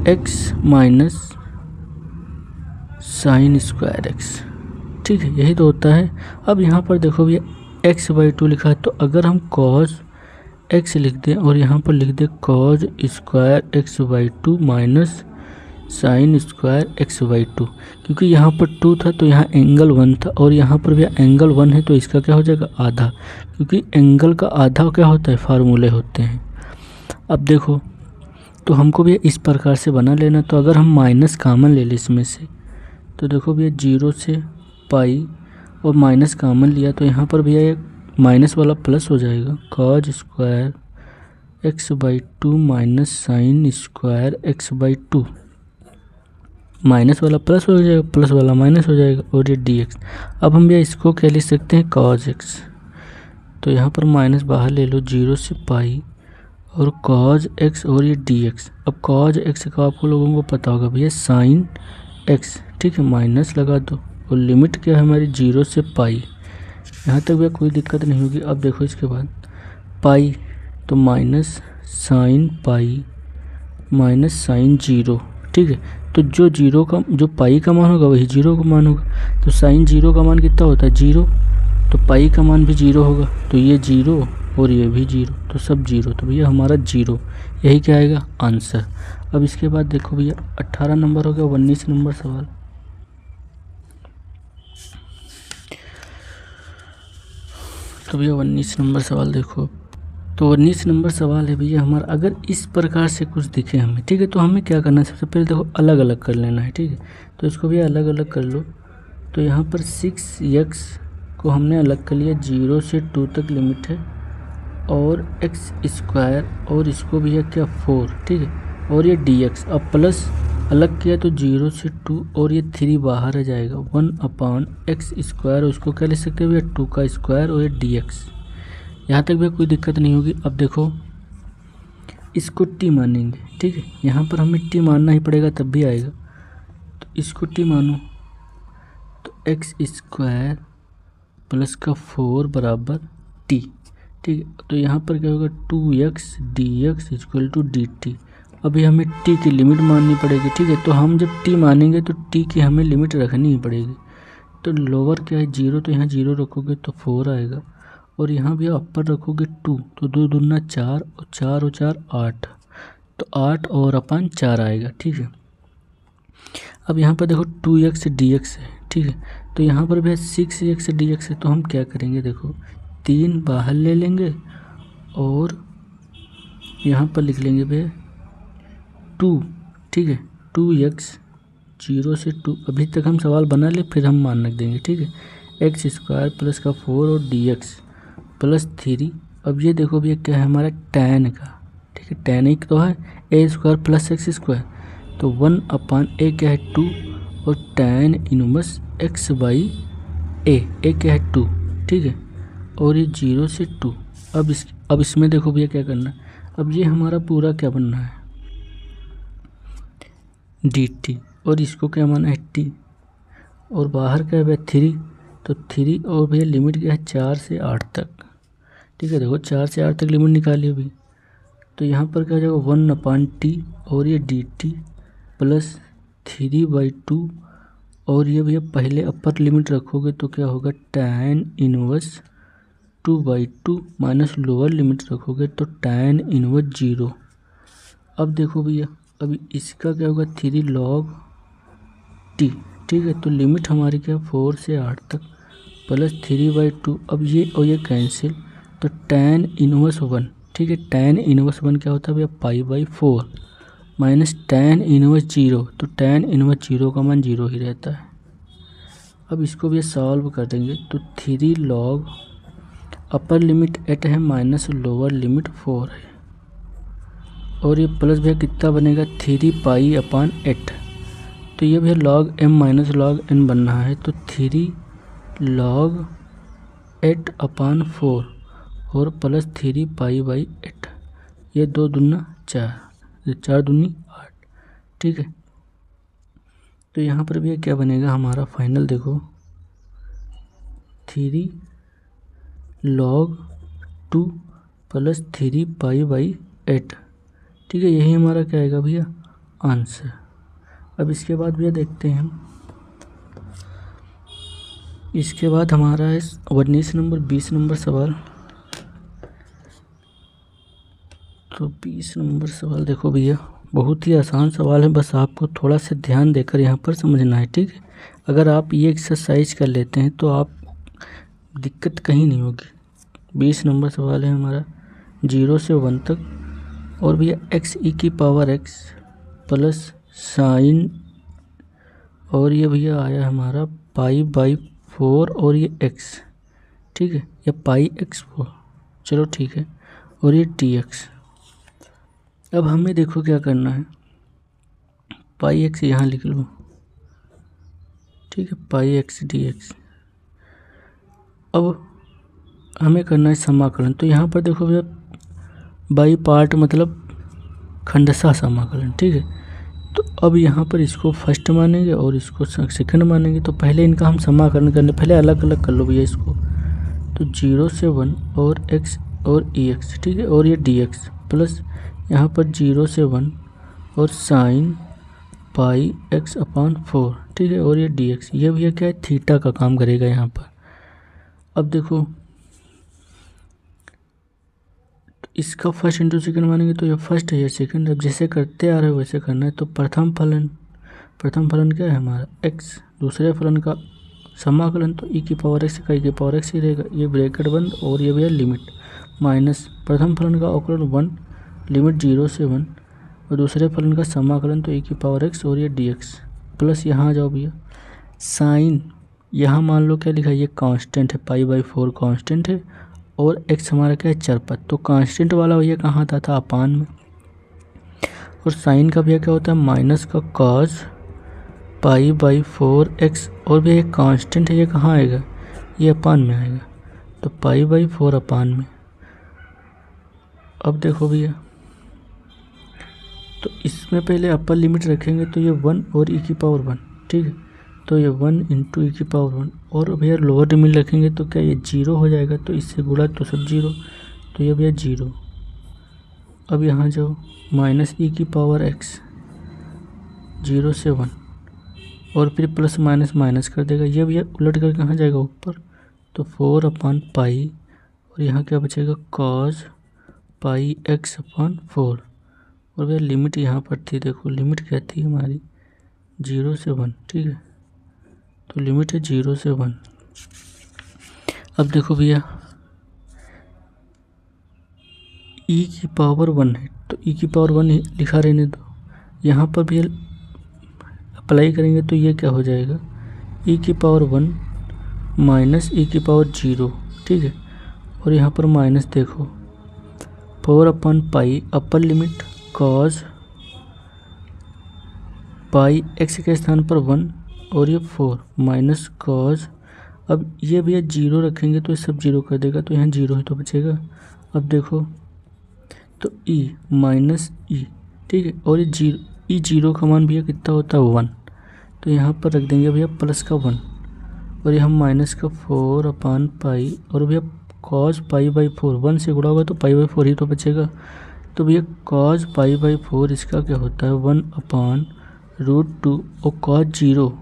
x minus sine square x, ठीक है, यही तो होता है। अब यहाँ पर देखो भैया x/2 लिखा है, तो अगर हम cos x लिख दें और यहाँ पर लिख दें cos square x/2 minus sine square x/2, क्योंकि यहाँ पर 2 था तो यहाँ एंगल 1 था और यहाँ पर भी एंगल 1 है, तो इसका क्या हो जाएगा आधा, क्योंकि एंगल का आधा क्या होता है फार्मूले होते हैं। अब देखो तो हमको भी इस प्रकार से बना लेना, तो अगर हम माइनस कॉमन ले लें इसमें से, तो देखो भैया 0 से पाई और माइनस कॉमन लिया तो यहाँ पर भैया एक माइनस वाला प्लस हो जाएगा, cos square x/2 minus sine square x/2, minus वाला प्लस हो जाएगा, प्लस वाला माइनस हो जाएगा और ये dx। अब हम भैया इसको क्या लिख सकते हैं cos x, तो यहाँ पर माइनस बाहर ले लो 0 से पाई और cos x और ये dx। अब cos x का आपको लोगों को पता होगा भैया साइन x, ठीक है, माइनस लगा दो और लिमिट क्या है हमारी 0 से पाई, यहाँ तक भैया कोई दिक्कत नहीं होगी। अब देखो इसके बाद पाई तो minus sine pi minus sine 0, ठीक है, तो जो पाई का मान होगा वही 0 का मान होगा, तो साइन 0 का मान कितना होता है 0, तो पाई का मान भी 0 होगा, तो ये 0 और ये भी 0, तो सब 0, तो भैया हमारा 0 यही क्या आएगा आंसर। अब इसके बाद देखो भैया 18 नंबर हो गया। 19 नंबर सवाल, तो भैया 19 नंबर सवाल देखो, तो 19 नंबर सवाल है भैया हमारा, अगर इस प्रकार से कुछ दिखे हमें, ठीक है, तो हमें क्या करना है, सबसे पहले देखो अलग अलग कर लेना है, ठीक है, तो इसको भी अलग अलग कर लो। तो यहाँ पर 6x को हमने अलग कर लिया, 0 से 2 तक लिमिट है और x स्क्वायर और इसको भैया क्या 4, ठीक है, और ये dx। अब प्लस अलग किया तो 0 से 2 और ये 3 बाहर आ जाएगा 1/x स्क्वायर, उसको क्या लिख सकते हैं भैया 2 का स्क्वायर और ये dx। यहाँ तक भी कोई दिक्कत नहीं होगी। अब देखो इसको t मानेंगे, ठीक है, यहाँ पर हमें t मानना ही पड़ेगा तब भी आएगा, तो इसको t मानो तो x स्क्वायर प्लस का 4 बराबर t, ठीक है, तो यहाँ पर क्या होगा 2x dx equal to dt। अभी हमें t की लिमिट माननी पड़ेगी, ठीक है, तो हम जब t मानेंगे तो t की हमें लिमिट रखनी ही पड़ेगी। तो लोअर क्या है 0, तो यहाँ 0 रखोगे तो 4 आएगा और यहाँ भी अपर रखोगे 2, तो 2 दूना 4 और 4 और 4 8, तो 8 और अपन 4 आएगा, ठीक है। अब यहाँ पर देखो 2x dx है, ठीक है, तो यहाँ पर भी 6x dx है, तो हम क्या करेंगे देखो 3 बाहर ले लेंगे और यहाँ पर लिख लेंगे भैया 2, ठीक है, 2x 0 से 2, अभी तक हम सवाल बना ले फिर हम मान रख देंगे, ठीक है, x स्क्वायर प्लस का 4 और dx प्लस 3। अब ये देखो भैया क्या है हमारा tan का, ठीक है, tan a तो है a square plus x square, तो 1/a क्या है 2 और tan inverse x by a क्या है 2, ठीक है, और ये 0 से 2। अब इसमें देखो भैया क्या करना है, अब ये हमारा पूरा क्या बनना है dt, और इसको क्या माना है t, और बाहर क्या है भैया 3, तो 3 और भैया लिमिट क्या है 4 से 8 तक, ठीक है। देखो 4 से 8 तक लिमिट निकाली अभी, तो यहाँ पर क्या हो जाएगा 1/t और ये dt प्लस 3/2, और ये भैया पहले अपर लिमिट रखोगे तो क्या होगा tan inverse 2/2 minus lower limit रखोगे तो tan इनवर्स 0। अब देखो भैया अभी इसका क्या होगा 3 log t, ठीक है, तो लिमिट हमारी क्या 4 से 8 तक प्लस 3/2, अब ये और ये कैंसिल, तो tan इनवर्स 1, ठीक है, tan इनवर्स 1 क्या होता है भैया π/4 माइनस tan इनवर्स 0, तो tan इनवर्स 0 का मान 0 ही रहता है। अब इसको भी सॉल्व कर देंगे तो 3 log अपर लिमिट 8 है माइनस लोअर लिमिट 4 है, और ये प्लस भैया कितना बनेगा 3π/8, तो ये भैया log m minus log n बन रहा है, तो 3 log 8/4 और प्लस 3π/8, ये 2 दूना 4, 4 दूनी 8, ठीक है। तो यहाँ पर भी क्या बनेगा हमारा फाइनल, देखो 3 log 2 प्लस 3π/8, ठीक है, यही हमारा क्या आएगा भैया आंसर। अब इसके बाद भैया देखते हैं हम, इसके बाद हमारा है 19 नंबर 20 नंबर सवाल। तो 20 नंबर सवाल देखो भैया बहुत ही आसान सवाल है, बस आपको थोड़ा सा ध्यान देकर यहाँ पर समझना है, ठीक है। अगर आप ये एक्सरसाइज कर लेते हैं तो आप दिक्कत कहीं नहीं होगी। 20 नंबर सवाल है हमारा 0 से 1 तक, और भैया x प्लस साइन, और ये भैया आया हमारा π/4 और ये x, ठीक है, या π/4, चलो ठीक है, और ये dx। अब हमें देखो क्या करना है, πx यहाँ लिख लो, ठीक है, πx dx। अब हमें करना है समाकलन, तो यहाँ पर देखो भैया बाई पार्ट मतलब खंडशः समाकलन, ठीक है। तो अब यहाँ पर इसको फर्स्ट मानेंगे और इसको सेकंड मानेंगे, तो पहले इनका हम समाकलन करने, पहले अलग अलग कर लो भैया इसको, तो 0 से 1 और x और ex, ठीक है, और ये dx प्लस यहाँ पर 0 से 1 और साइन πx/4, ठीक है, और ये dx, ये भैया क्या है थीटा का काम करेगा यहाँ पर। अब देखो इसका फर्स्ट इंटू सेकंड मानेंगे तो ये फर्स्ट है ये सेकंड, अब जैसे करते आ रहे हो वैसे करना है। तो प्रथम फलन क्या है हमारा x, दूसरे फलन का समाकलन तो e⁻x का e⁻x ही रहेगा, ये ब्रैकेट बंद, और ये भैया लिमिट माइनस प्रथम फलन का अवकलन 1 लिमिट 0 से 1, और दूसरे फलन का समाकलन तो e⁻x और ये dx प्लस यहाँ आ जाओ भैया साइन, यहाँ मान लो क्या लिखा है ये कांस्टेंट है, π/4 कांस्टेंट है, और x हमारा क्या है चरपद, तो कांस्टेंट वाला भैया कहाँ था अपान में, और साइन का भैया क्या होता है माइनस का cos π/4x, और भैया ये कांस्टेंट है ये कहाँ आएगा ये अपान में आएगा, तो π/4 अपान में। अब देखो भैया तो इसमें पहले अपर लिमिट रखेंगे तो ये 1 और e⁻1, ठीक है, तो ये 1 × e⁻1, और भैया लोअर लिमिट रखेंगे तो क्या ये 0 हो जाएगा, तो इससे गुणा तो सब 0, तो ये भैया 0। अब यहाँ जाओ माइनस e⁻x 0 से 1, और फिर प्लस माइनस माइनस कर देगा, ये भैया उलट कर कहाँ जाएगा ऊपर, तो 4/π, और यहाँ क्या बचेगा cos πx/4, और भैया लिमिट यहाँ पर थी, देखो लिमिट क्या थी हमारी 0 से 1, ठीक है, तो लिमिट है 0 से 1। अब देखो भैया e⁻1 है तो e⁻1 लिखा रहने दो, यहाँ पर भी अप्लाई करेंगे तो ये क्या हो जाएगा e⁻1 माइनस e⁻0, ठीक है, और यहाँ पर माइनस देखो 4/पाई अपर लिमिट कॉज पाई एक्स के स्थान पर 1 और ये 4 माइनस कॉज, अब ये भैया 0 रखेंगे तो ये सब 0 कर देगा, तो यहाँ 0 ही तो बचेगा। अब देखो तो e माइनस ई, ठीक है, और ये जीरो का मान भैया कितना होता है 1, तो यहाँ पर रख देंगे भैया प्लस का 1 और ये हम माइनस का 4/पाई और भैया कॉज पाई/4 1 से गुणा होगा तो पाई/4 ही तो बचेगा, तो भैया कॉज पाई/4 इसका क्या होता है 1/√2 और कॉज 0,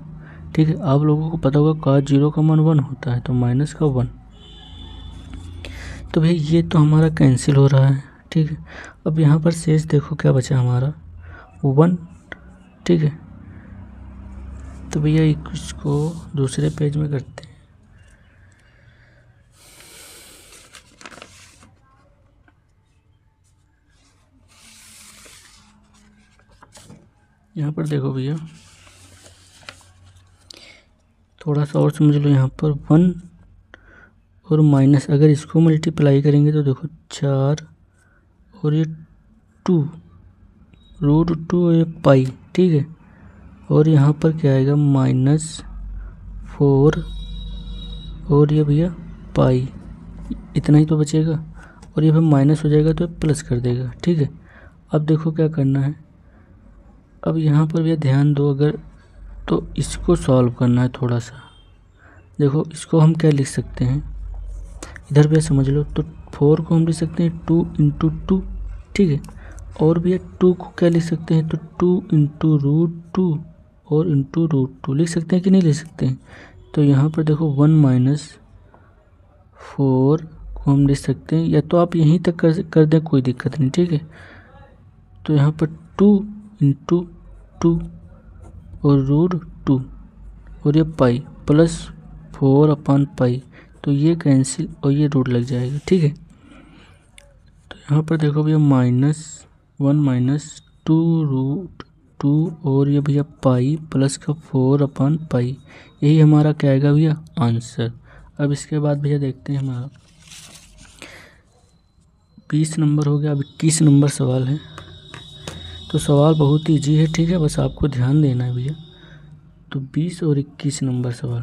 ठीक है, आप लोगों को पता होगा कॉज 0 का मान 1 होता है, तो माइनस का 1, तो भैया ये तो हमारा कैंसिल हो रहा है, ठीक है। अब यहाँ पर शेष देखो क्या बचा हमारा 1, ठीक है, तो भैया इसको दूसरे पेज में करते हैं। यहाँ पर देखो भैया थोड़ा सा और समझ लो, यहाँ पर 1 और माइनस, अगर इसको मल्टीप्लाई करेंगे तो देखो 4 और ये 2√2 और ये पाई, ठीक है, और यहाँ पर क्या आएगा -4 और ये भैया पाई, इतना ही तो बचेगा, और ये फिर माइनस हो जाएगा तो प्लस कर देगा, ठीक है। अब देखो क्या करना है, अब यहाँ पर भैया ध्यान दो, अगर तो इसको सॉल्व करना है थोड़ा सा। देखो इसको हम क्या लिख सकते हैं, इधर भैया समझ लो, तो 4 को हम लिख सकते हैं 2 × 2, ठीक है, और भैया 2 को क्या लिख सकते हैं, तो 2 × √2 और √2 लिख सकते हैं कि नहीं लिख सकते हैं। तो यहाँ पर देखो 1 - 4 को हम लिख सकते हैं, या तो आप यहीं तक कर दें, कोई दिक्कत नहीं, ठीक है। तो यहाँ पर 2 × 2 और √2 और ये पाई प्लस 4/पाई, तो ये कैंसिल और ये रूट लग जाएगा, ठीक है। तो यहाँ पर देखो भैया -1 - 2√2 और ये भैया पाई प्लस का 4/पाई, यही हमारा क्या आएगा भैया आंसर। अब इसके बाद भैया देखते हैं हमारा 20 नंबर हो गया, अब 21 नंबर सवाल है। तो सवाल बहुत ईजी है, ठीक है, बस आपको ध्यान देना है भैया। तो 20 और 21 नंबर सवाल,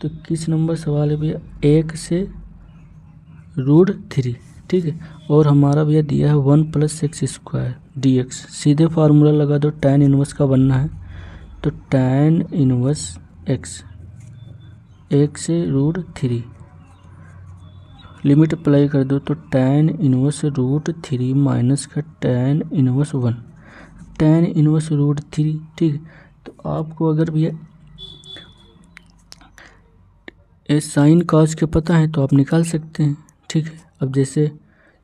तो 21 नंबर सवाल है भैया 1 से √3, ठीक है, और हमारा भैया दिया है 1 + x² dx। सीधे फार्मूला लगा दो, tan इनवर्स का बनना है, तो tan इनवर्स x 1 से √3 लिमिट अप्लाई कर दो, तो tan इनवर्स √3 माइनस का tan इनवर्स 1, tan इनवर्स √3, ठीक है। तो आपको अगर भैया साइन कॉस के पता है तो आप निकाल सकते हैं, ठीक है। अब जैसे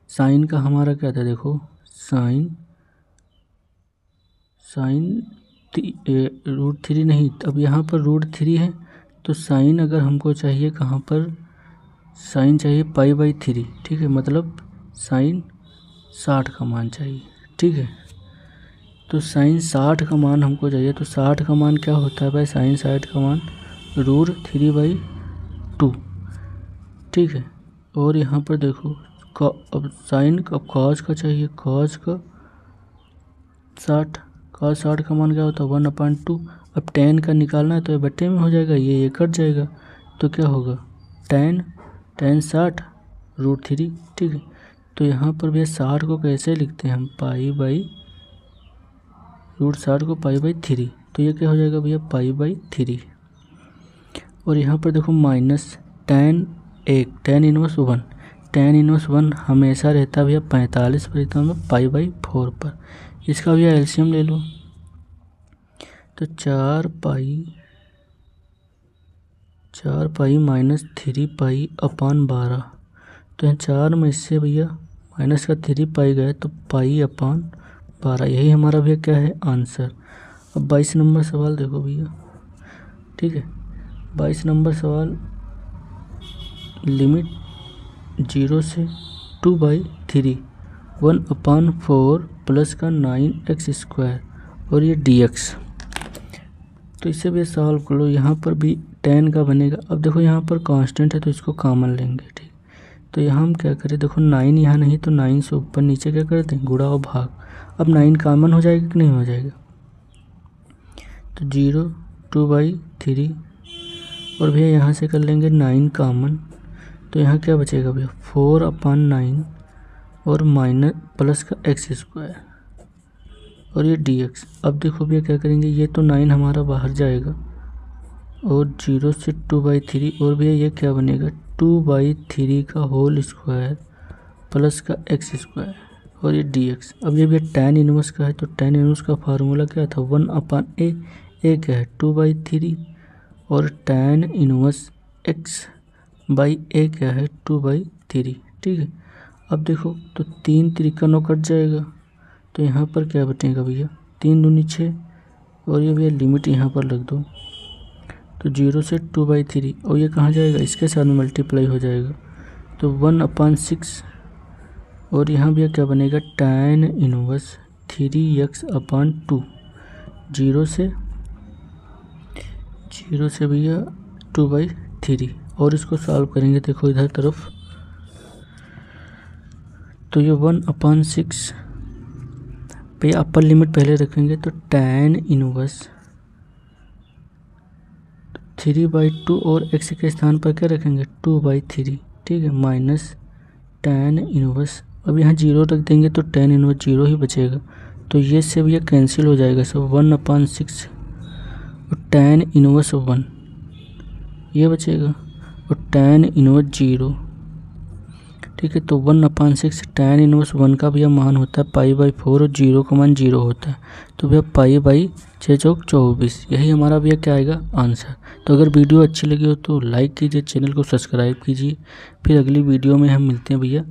साइन का हमारा क्या था, देखो साइन √3 नहीं, अब यहाँ पर √3 है, तो साइन अगर हमको चाहिए कहाँ पर, साइन चाहिए पाई/3, ठीक है, मतलब साइन 60 का मान चाहिए, ठीक है। तो साइन 60 का मान हमको चाहिए, तो 60 का मान क्या होता है भाई, साइन 60 का मान √3/2, ठीक है। और यहाँ पर देखो अब साइन का कॉस का चाहिए, कॉस का 60, कॉस 60 का मान क्या होता है 1/2। अब tan का निकालना है तो ये बट्टे में हो जाएगा, ये कट जाएगा, तो क्या होगा tan 60 √3, ठीक है। तो यहाँ पर भैया 60 को कैसे लिखते हैं हम, √60 को पाई/3, तो ये क्या हो जाएगा भैया पाई/3। और यहाँ पर देखो minus tan inverse 1, tan inverse 1 हमेशा रहता है भैया 45 पर, इतना में पाई/4 पर, इसका भैया एलसीएम ले लो, तो 4 पाई माइनस 3 पाई/12, तो यहाँ 4 में इससे भैया माइनस का 3 पाई गए, तो पाई/12, यही हमारा भैया क्या है आंसर। अब 22 नंबर सवाल देखो भैया, ठीक है, 22 नंबर सवाल लिमिट 0 से 2/3 1/4 प्लस का 9x² और ये dx, तो इसे भी सॉल्व कर लो। यहाँ पर भी tan का बनेगा, अब देखो यहाँ पर कांस्टेंट है तो इसको कॉमन लेंगे, ठीक, तो यहाँ हम क्या करें, देखो 9 यहाँ नहीं तो 9 से ऊपर नीचे क्या कर दें, गुणा और भाग। अब 9 कॉमन हो जाएगा कि नहीं हो जाएगा, तो 0 2/3 और भैया यहाँ से कर लेंगे 9 कॉमन, तो यहाँ क्या बचेगा भैया 4/9 और माइनस प्लस का x² और ये dx। अब देखो भैया क्या करेंगे, ये तो 9 हमारा बाहर जाएगा और 0 से 2/3 और भैया ये क्या बनेगा 2/3 का होल स्क्वायर प्लस का x² और ये dx। अब ये भैया tan इनवर्स का है, तो tan इनवर्स का फार्मूला क्या था 1/a। a क्या है 2/3 और tan इनवर्स x/a क्या है 2/3। ठीक है, अब देखो तो 3 3 9 कट जाएगा, तो यहाँ पर क्या बचेगा भैया 3 दूनी 6 और ये भैया लिमिट यहाँ पर लग दो, तो 0 से 2/3 और ये कहाँ जाएगा, इसके साथ मल्टीप्लाई हो जाएगा, तो 1/6 और यहाँ भैया क्या बनेगा tan इनवर्स 3x/2 0 से भैया 2/3 और इसको सॉल्व करेंगे। देखो इधर तरफ, तो ये 1/6 पे अपर लिमिट पहले रखेंगे, तो tan इनवर्स 3/2 और x के स्थान पर क्या रखेंगे 2/3। ठीक है, माइनस tan इनवर्स, अब यहाँ 0 रख देंगे तो tan इनवर्स 0 ही बचेगा, तो ये से भैया कैंसिल हो जाएगा, सब 1/6 और tan इनवर्स 1 ये बचेगा और tan इनवर्स 0। ठीक है, तो 1/6 tan इनवर्स 1 का भैया मान होता है π/4 और 0 का मान 0 होता है, तो भैया π/6 चौक 24, यही हमारा भैया क्या आएगा आंसर। तो अगर वीडियो अच्छी लगी हो तो लाइक कीजिए, चैनल को सब्सक्राइब कीजिए, फिर अगली वीडियो में हम मिलते हैं भैया।